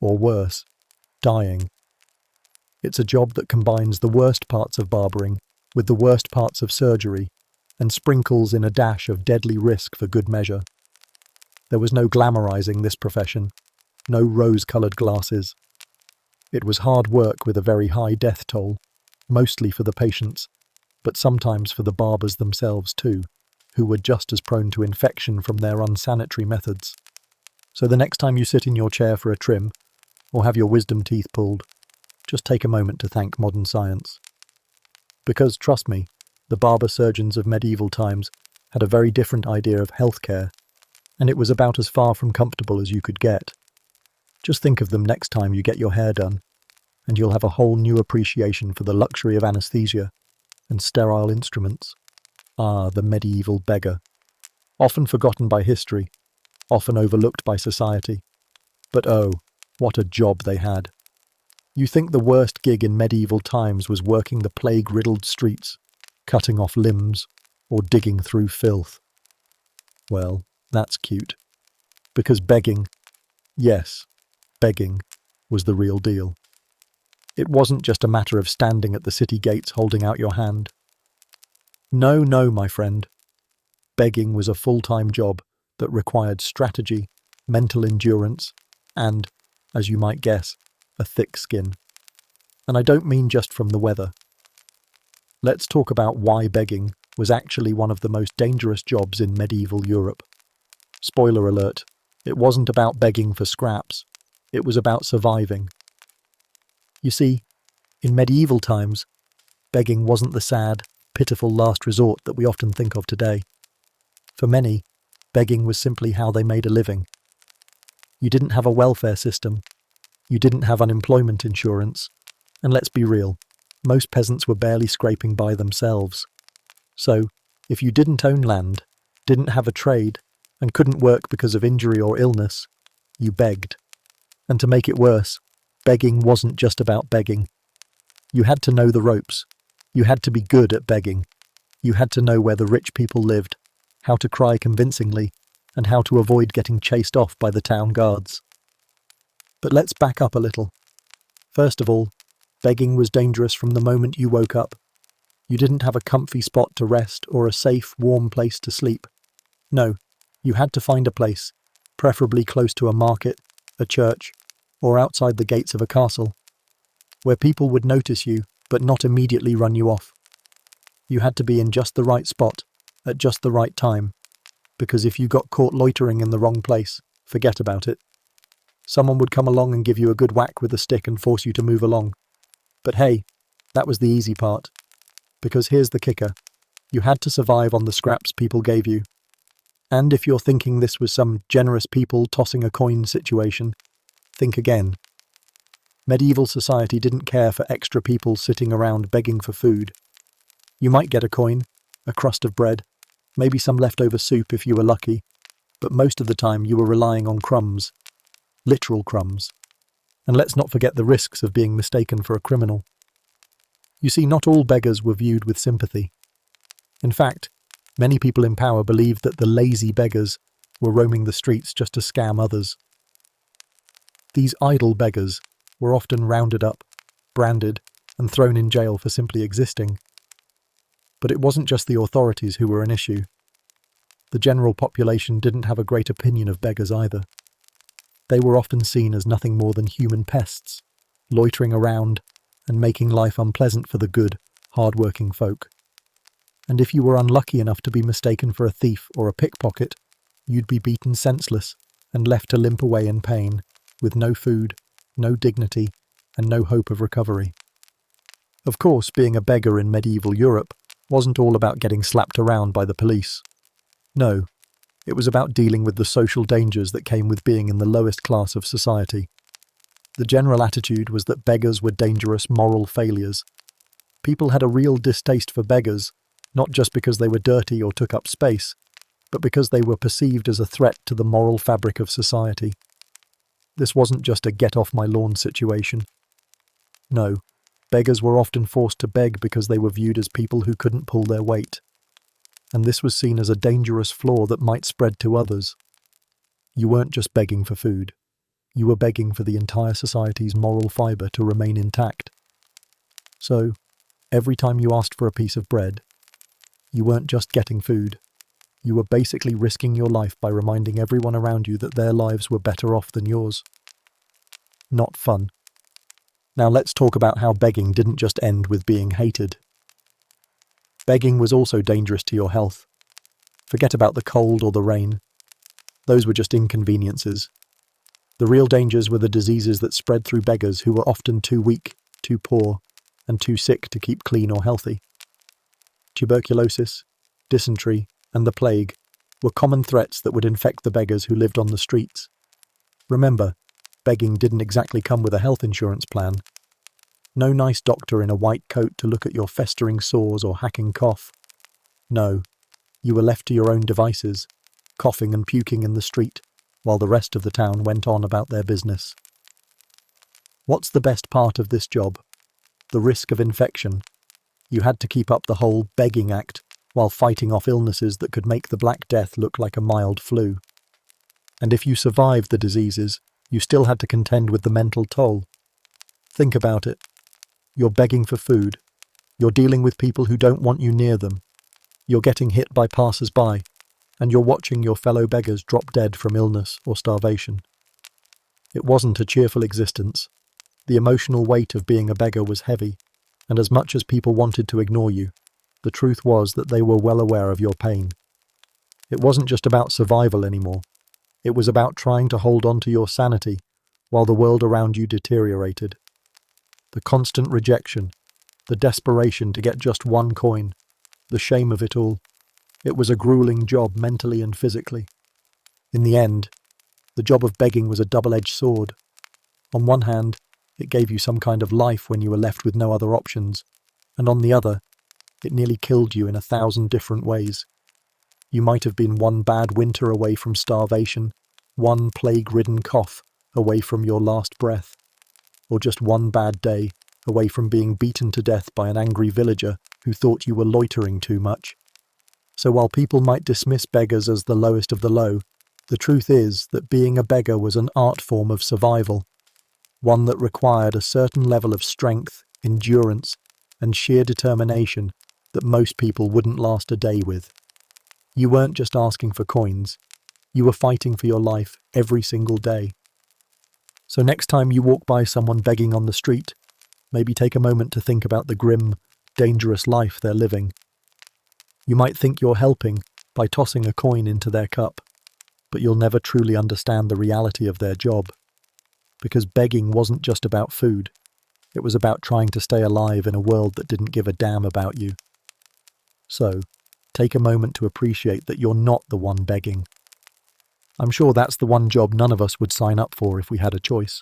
or worse, dying. It's a job that combines the worst parts of barbering with the worst parts of surgery and sprinkles in a dash of deadly risk for good measure. There was no glamorizing this profession, no rose-coloured glasses. It was hard work with a very high death toll, mostly for the patients, but sometimes for the barbers themselves too, who were just as prone to infection from their unsanitary methods. So the next time you sit in your chair for a trim, or have your wisdom teeth pulled, just take a moment to thank modern science. Because, trust me, the barber surgeons of medieval times had a very different idea of healthcare, and it was about as far from comfortable as you could get. Just think of them next time you get your hair done, and you'll have a whole new appreciation for the luxury of anesthesia and sterile instruments. Ah, the medieval beggar. Often forgotten by history, often overlooked by society. But oh, what a job they had. You think the worst gig in medieval times was working the plague-riddled streets, cutting off limbs, or digging through filth. Well, that's cute. Because begging, yes, begging, was the real deal. It wasn't just a matter of standing at the city gates holding out your hand. No, my friend. Begging was a full-time job that required strategy, mental endurance, and, as you might guess, a thick skin. And I don't mean just from the weather. Let's talk about why begging was actually one of the most dangerous jobs in medieval Europe. Spoiler alert, it wasn't about begging for scraps. It was about surviving. You see, in medieval times, begging wasn't the sad, pitiful last resort that we often think of today. For many, begging was simply how they made a living. You didn't have a welfare system. You didn't have unemployment insurance. And let's be real, most peasants were barely scraping by themselves. So, if you didn't own land, didn't have a trade, and couldn't work because of injury or illness, you begged. And to make it worse, begging wasn't just about begging. You had to know the ropes. You had to be good at begging. You had to know where the rich people lived, how to cry convincingly, and how to avoid getting chased off by the town guards. But let's back up a little. First of all, begging was dangerous from the moment you woke up. You didn't have a comfy spot to rest or a safe, warm place to sleep. No, you had to find a place, preferably close to a market, a church, or outside the gates of a castle, where people would notice you but not immediately run you off. You had to be in just the right spot, at just the right time, because if you got caught loitering in the wrong place, forget about it. Someone would come along and give you a good whack with a stick and force you to move along. But hey, that was the easy part. Because here's the kicker. You had to survive on the scraps people gave you. And if you're thinking this was some generous people tossing a coin situation, think again. Medieval society didn't care for extra people sitting around begging for food. You might get a coin, a crust of bread, maybe some leftover soup if you were lucky, but most of the time you were relying on crumbs. Literal crumbs. And let's not forget the risks of being mistaken for a criminal. You see, not all beggars were viewed with sympathy. In fact, many people in power believed that the lazy beggars were roaming the streets just to scam others. These idle beggars were often rounded up, branded, and thrown in jail for simply existing. But it wasn't just the authorities who were an issue. The general population didn't have a great opinion of beggars either. They were often seen as nothing more than human pests, loitering around and making life unpleasant for the good, hard-working folk. And if you were unlucky enough to be mistaken for a thief or a pickpocket, you'd be beaten senseless and left to limp away in pain, with no food, no dignity, and no hope of recovery. Of course, being a beggar in medieval Europe wasn't all about getting slapped around by the police. No, it was about dealing with the social dangers that came with being in the lowest class of society. The general attitude was that beggars were dangerous moral failures. People had a real distaste for beggars, not just because they were dirty or took up space, but because they were perceived as a threat to the moral fabric of society. This wasn't just a get-off-my-lawn situation. No, beggars were often forced to beg because they were viewed as people who couldn't pull their weight. And this was seen as a dangerous flaw that might spread to others. You weren't just begging for food. You were begging for the entire society's moral fibre to remain intact. So, every time you asked for a piece of bread, you weren't just getting food. You were basically risking your life by reminding everyone around you that their lives were better off than yours. Not fun. Now let's talk about how begging didn't just end with being hated. Begging was also dangerous to your health. Forget about the cold or the rain. Those were just inconveniences. The real dangers were the diseases that spread through beggars who were often too weak, too poor, and too sick to keep clean or healthy. Tuberculosis, dysentery, and the plague were common threats that would infect the beggars who lived on the streets. Remember, begging didn't exactly come with a health insurance plan. No nice doctor in a white coat to look at your festering sores or hacking cough. No, you were left to your own devices, coughing and puking in the street, while the rest of the town went on about their business. What's the best part of this job? The risk of infection. You had to keep up the whole begging act while fighting off illnesses that could make the Black Death look like a mild flu. And if you survived the diseases, you still had to contend with the mental toll. Think about it. You're begging for food. You're dealing with people who don't want you near them. You're getting hit by passers-by, and you're watching your fellow beggars drop dead from illness or starvation. It wasn't a cheerful existence. The emotional weight of being a beggar was heavy, and as much as people wanted to ignore you, the truth was that they were well aware of your pain. It wasn't just about survival anymore. It was about trying to hold on to your sanity while the world around you deteriorated. The constant rejection, the desperation to get just one coin, the shame of it all. It was a grueling job mentally and physically. In the end, the job of begging was a double-edged sword. On one hand, it gave you some kind of life when you were left with no other options, and on the other, it nearly killed you in 1,000 different ways. You might have been one bad winter away from starvation, one plague-ridden cough away from your last breath, or just one bad day away from being beaten to death by an angry villager who thought you were loitering too much. So while people might dismiss beggars as the lowest of the low, the truth is that being a beggar was an art form of survival, one that required a certain level of strength, endurance, and sheer determination that most people wouldn't last a day with. You weren't just asking for coins, you were fighting for your life every single day. So next time you walk by someone begging on the street, maybe take a moment to think about the grim, dangerous life they're living. You might think you're helping by tossing a coin into their cup, but you'll never truly understand the reality of their job. Because begging wasn't just about food, it was about trying to stay alive in a world that didn't give a damn about you. So, take a moment to appreciate that you're not the one begging. I'm sure that's the one job none of us would sign up for if we had a choice.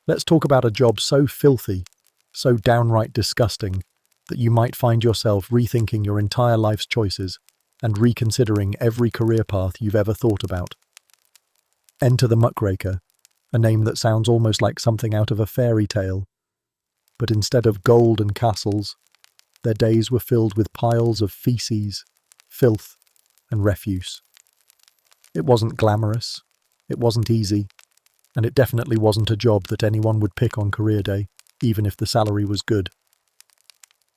Let's talk about a job so filthy, so downright disgusting, that you might find yourself rethinking your entire life's choices and reconsidering every career path you've ever thought about. Enter the muckraker, a name that sounds almost like something out of a fairy tale. But instead of gold and castles, their days were filled with piles of feces, filth, and refuse. It wasn't glamorous, it wasn't easy, and it definitely wasn't a job that anyone would pick on career day, even if the salary was good.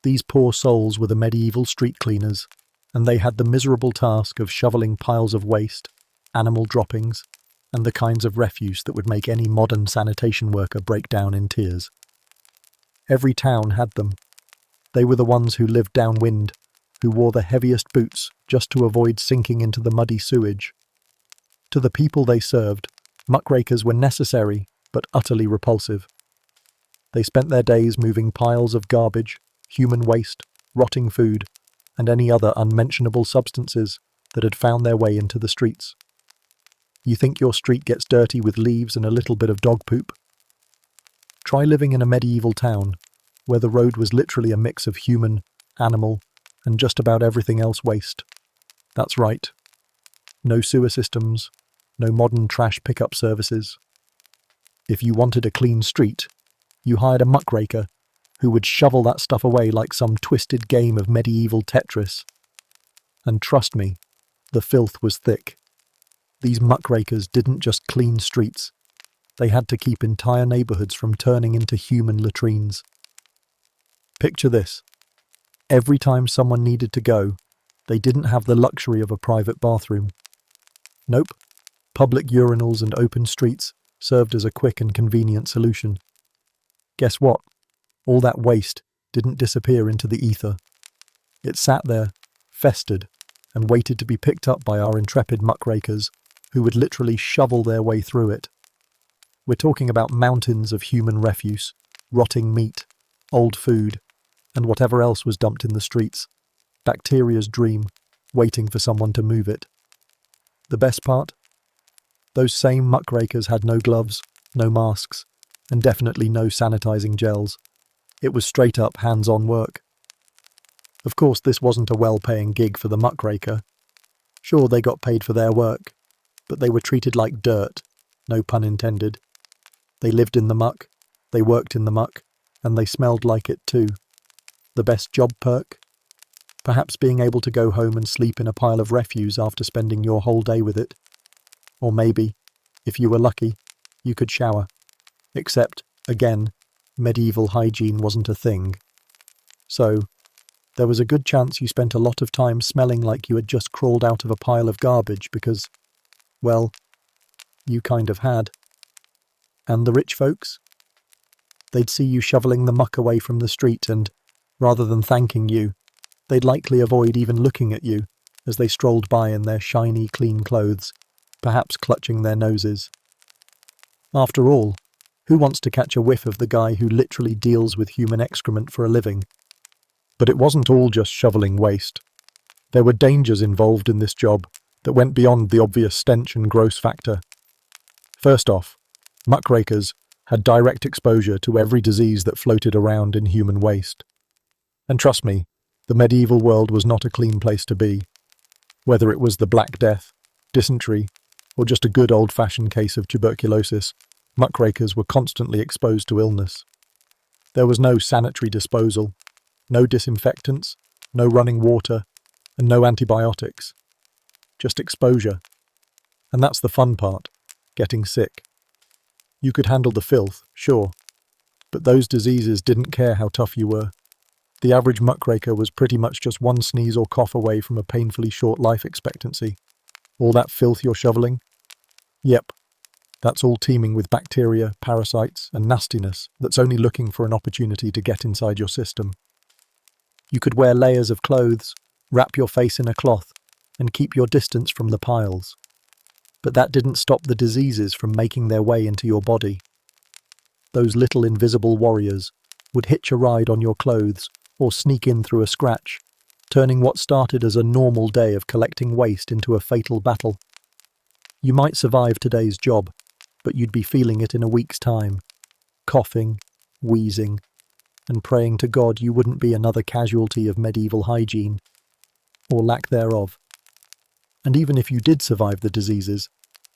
These poor souls were the medieval street cleaners, and they had the miserable task of shoveling piles of waste, animal droppings, and the kinds of refuse that would make any modern sanitation worker break down in tears. Every town had them. They were the ones who lived downwind, who wore the heaviest boots just to avoid sinking into the muddy sewage. To the people they served, muckrakers were necessary but utterly repulsive. They spent their days moving piles of garbage, human waste, rotting food, and any other unmentionable substances that had found their way into the streets. You think your street gets dirty with leaves and a little bit of dog poop? Try living in a medieval town, where the road was literally a mix of human, animal, and just about everything else waste. That's right. No sewer systems, no modern trash pickup services. If you wanted a clean street, you hired a muckraker who would shovel that stuff away like some twisted game of medieval Tetris. And trust me, the filth was thick. These muckrakers didn't just clean streets, they had to keep entire neighbourhoods from turning into human latrines. Picture this. Every time someone needed to go, they didn't have the luxury of a private bathroom. Nope, public urinals and open streets served as a quick and convenient solution. Guess what? All that waste didn't disappear into the ether. It sat there, festered, and waited to be picked up by our intrepid muckrakers, who would literally shovel their way through it. We're talking about mountains of human refuse, rotting meat, old food, and whatever else was dumped in the streets. Bacteria's dream, waiting for someone to move it. The best part? Those same muckrakers had no gloves, no masks, and definitely no sanitizing gels. It was straight up hands-on work. Of course, this wasn't a well-paying gig for the muckraker. Sure, they got paid for their work, but they were treated like dirt, no pun intended. They lived in the muck, they worked in the muck, and they smelled like it too. The best job perk? Perhaps being able to go home and sleep in a pile of refuse after spending your whole day with it. Or maybe, if you were lucky, you could shower. Except, again, medieval hygiene wasn't a thing. So, there was a good chance you spent a lot of time smelling like you had just crawled out of a pile of garbage because, well, you kind of had. And the rich folks? They'd see you shoveling the muck away from the street and, rather than thanking you, they'd likely avoid even looking at you as they strolled by in their shiny, clean clothes, perhaps clutching their noses. After all, who wants to catch a whiff of the guy who literally deals with human excrement for a living? But it wasn't all just shoveling waste. There were dangers involved in this job that went beyond the obvious stench and gross factor. First off, muckrakers had direct exposure to every disease that floated around in human waste. And trust me, the medieval world was not a clean place to be. Whether it was the Black Death, dysentery, or just a good old-fashioned case of tuberculosis, muckrakers were constantly exposed to illness. There was no sanitary disposal, no disinfectants, no running water, and no antibiotics. Just exposure. And that's the fun part, getting sick. You could handle the filth, sure, but those diseases didn't care how tough you were. The average muckraker was pretty much just one sneeze or cough away from a painfully short life expectancy. All that filth you're shoveling? Yep, that's all teeming with bacteria, parasites, and nastiness that's only looking for an opportunity to get inside your system. You could wear layers of clothes, wrap your face in a cloth, and keep your distance from the piles. But that didn't stop the diseases from making their way into your body. Those little invisible warriors would hitch a ride on your clothes or sneak in through a scratch, turning what started as a normal day of collecting waste into a fatal battle. You might survive today's job, but you'd be feeling it in a week's time, coughing, wheezing, and praying to God you wouldn't be another casualty of medieval hygiene, or lack thereof. And even if you did survive the diseases,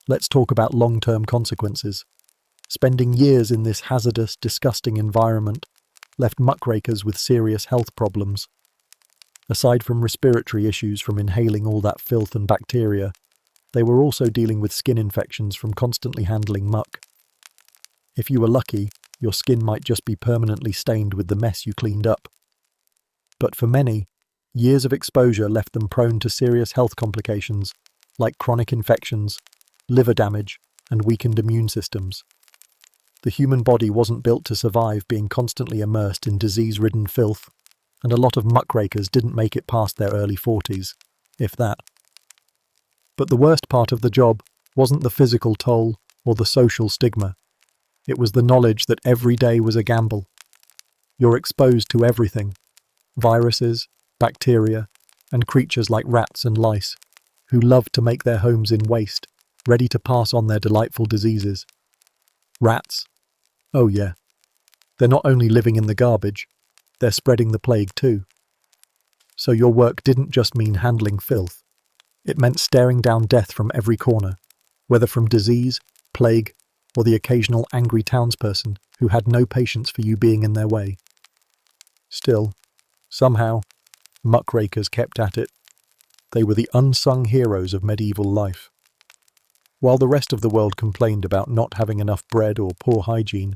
let's talk about long-term consequences. Spending years in this hazardous, disgusting environment left muckrakers with serious health problems. Aside from respiratory issues from inhaling all that filth and bacteria, they were also dealing with skin infections from constantly handling muck. If you were lucky, your skin might just be permanently stained with the mess you cleaned up. But for many, years of exposure left them prone to serious health complications, like chronic infections, liver damage, and weakened immune systems. The human body wasn't built to survive being constantly immersed in disease-ridden filth, and a lot of muckrakers didn't make it past their early 40s, if that. But the worst part of the job wasn't the physical toll or the social stigma. It was the knowledge that every day was a gamble. You're exposed to everything: viruses, bacteria, and creatures like rats and lice, who love to make their homes in waste, ready to pass on their delightful diseases. Rats? Oh yeah. They're not only living in the garbage, they're spreading the plague too. So your work didn't just mean handling filth. It meant staring down death from every corner, whether from disease, plague, or the occasional angry townsperson who had no patience for you being in their way. Still, somehow, muckrakers kept at it. They were the unsung heroes of medieval life. While the rest of the world complained about not having enough bread or poor hygiene,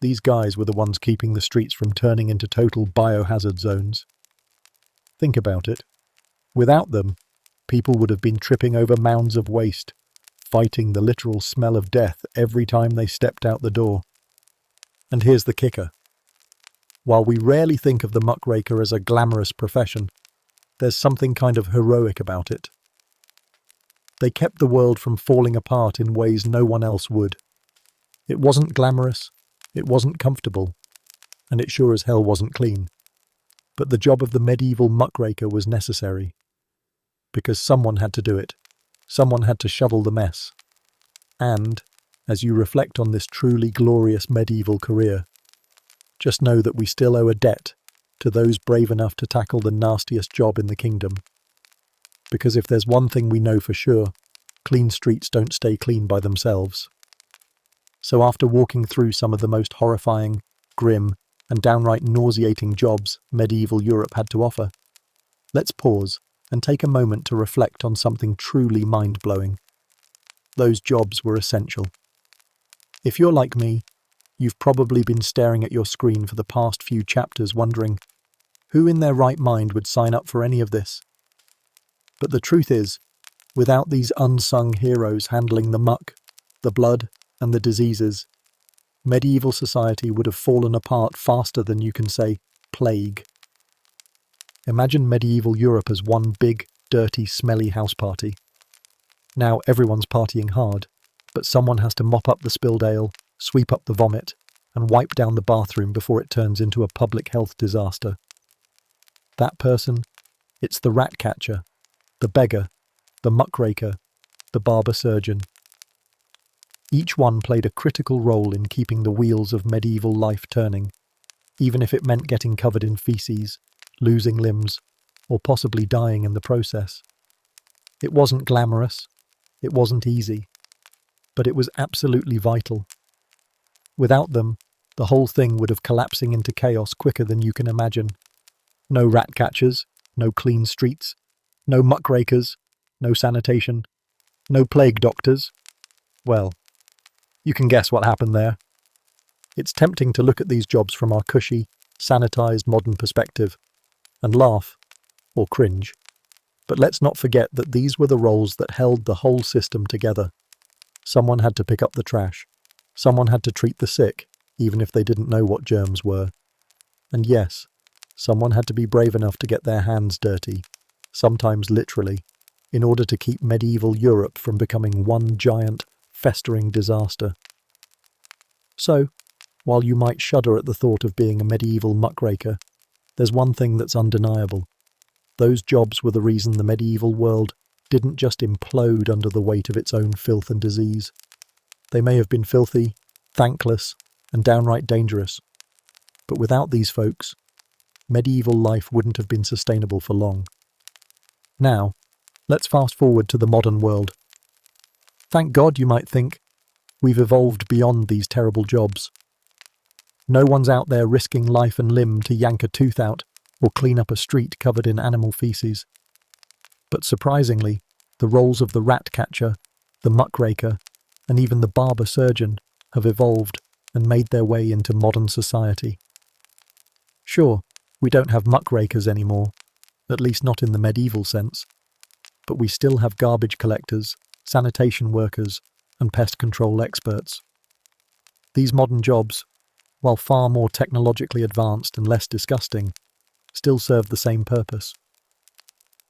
these guys were the ones keeping the streets from turning into total biohazard zones. Think about it. Without them, people would have been tripping over mounds of waste, fighting the literal smell of death every time they stepped out the door. And here's the kicker. While we rarely think of the muckraker as a glamorous profession, there's something kind of heroic about it. They kept the world from falling apart in ways no one else would. It wasn't glamorous, it wasn't comfortable, and it sure as hell wasn't clean. But the job of the medieval muckraker was necessary, because someone had to do it, Someone had to shovel the mess. And, as you reflect on this truly glorious medieval career, just know that we still owe a debt to those brave enough to tackle the nastiest job in the kingdom. Because if there's one thing we know for sure, clean streets don't stay clean by themselves. So after walking through some of the most horrifying, grim, and downright nauseating jobs medieval Europe had to offer, let's pause and take a moment to reflect on something truly mind-blowing. Those jobs were essential. If you're like me, you've probably been staring at your screen for the past few chapters wondering, who in their right mind would sign up for any of this? But the truth is, without these unsung heroes handling the muck, the blood, and the diseases, medieval society would have fallen apart faster than you can say plague. Imagine medieval Europe as one big, dirty, smelly house party. Now everyone's partying hard, but someone has to mop up the spilled ale, sweep up the vomit, and wipe down the bathroom before it turns into a public health disaster. That person, it's the rat catcher, the beggar, the muckraker, the barber surgeon. Each one played a critical role in keeping the wheels of medieval life turning, even if it meant getting covered in feces, losing limbs, or possibly dying in the process. It wasn't glamorous, it wasn't easy, but it was absolutely vital. Without them, the whole thing would have collapsing into chaos quicker than you can imagine. No rat catchers, no clean streets, no muckrakers, no sanitation, no plague doctors. Well, you can guess what happened there. It's tempting to look at these jobs from our cushy, sanitized modern perspective and laugh, or cringe. But let's not forget that these were the roles that held the whole system together. Someone had to pick up the trash. Someone had to treat the sick, even if they didn't know what germs were. And yes, someone had to be brave enough to get their hands dirty, sometimes literally, in order to keep medieval Europe from becoming one giant, festering disaster. So, while you might shudder at the thought of being a medieval muckraker, there's one thing that's undeniable. Those jobs were the reason the medieval world didn't just implode under the weight of its own filth and disease. They may have been filthy, thankless, and downright dangerous. But without these folks, medieval life wouldn't have been sustainable for long. Now, let's fast forward to the modern world. Thank God, you might think, we've evolved beyond these terrible jobs. No one's out there risking life and limb to yank a tooth out or clean up a street covered in animal feces. But surprisingly, the roles of the rat catcher, the muckraker, and even the barber surgeon have evolved and made their way into modern society. Sure, we don't have muckrakers anymore, at least not in the medieval sense, but we still have garbage collectors, sanitation workers, and pest control experts. These modern jobs, while far more technologically advanced and less disgusting, still serve the same purpose.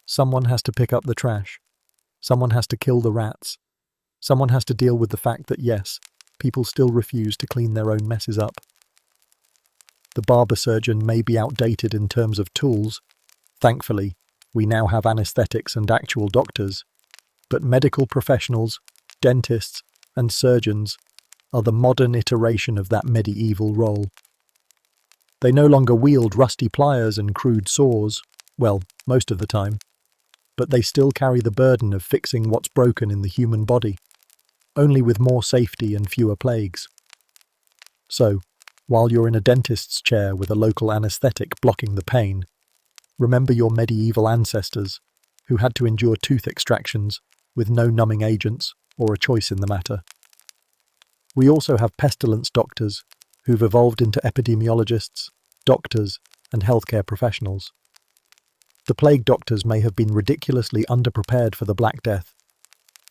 Someone has to pick up the trash. Someone has to kill the rats. Someone has to deal with the fact that, yes, people still refuse to clean their own messes up. The barber surgeon may be outdated in terms of tools. Thankfully, we now have anesthetics and actual doctors. But medical professionals, dentists, and surgeons are the modern iteration of that medieval role. They no longer wield rusty pliers and crude saws, well, most of the time, but they still carry the burden of fixing what's broken in the human body, only with more safety and fewer plagues. So, while you're in a dentist's chair with a local anaesthetic blocking the pain, remember your medieval ancestors who had to endure tooth extractions with no numbing agents or a choice in the matter. We also have pestilence doctors who've evolved into epidemiologists, doctors, and healthcare professionals. The plague doctors may have been ridiculously underprepared for the Black Death,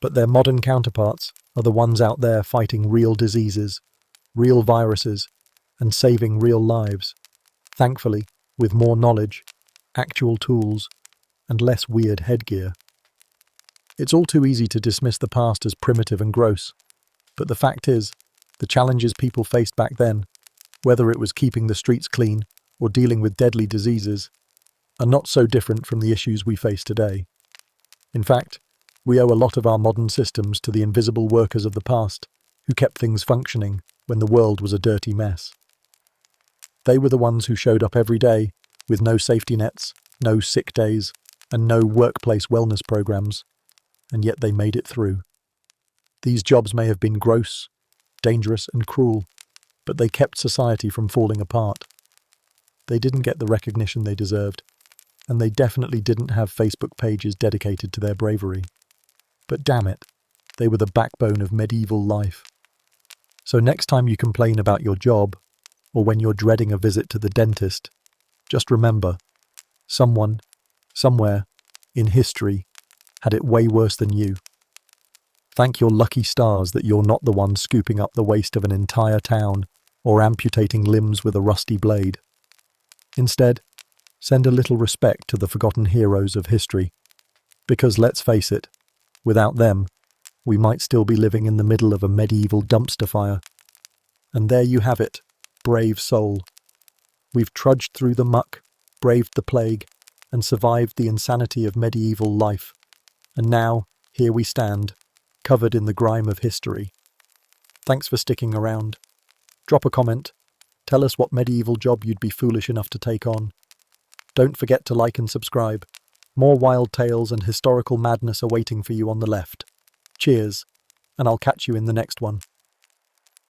but their modern counterparts are the ones out there fighting real diseases, real viruses, and saving real lives, thankfully with more knowledge, actual tools, and less weird headgear. It's all too easy to dismiss the past as primitive and gross, but the fact is, the challenges people faced back then, whether it was keeping the streets clean or dealing with deadly diseases, are not so different from the issues we face today. In fact, We owe a lot of our modern systems to the invisible workers of the past, who kept things functioning when the world was a dirty mess. They were the ones who showed up every day with no safety nets, no sick days, and no workplace wellness programs, and yet they made it through. These jobs may have been gross, dangerous, and cruel, but they kept society from falling apart. They didn't get the recognition they deserved, and they definitely didn't have Facebook pages dedicated to their bravery. But damn it, they were the backbone of medieval life. So next time you complain about your job, or when you're dreading a visit to the dentist, just remember, someone, somewhere, in history, had it way worse than you. Thank your lucky stars that you're not the one scooping up the waste of an entire town or amputating limbs with a rusty blade. Instead, send a little respect to the forgotten heroes of history, because let's face it, without them, we might still be living in the middle of a medieval dumpster fire. And there you have it, brave soul. We've trudged through the muck, braved the plague, and survived the insanity of medieval life. And now, here we stand, covered in the grime of history. Thanks for sticking around. Drop a comment. Tell us what medieval job you'd be foolish enough to take on. Don't forget to like and subscribe. More wild tales and historical madness are waiting for you on the left. Cheers, and I'll catch you in the next one.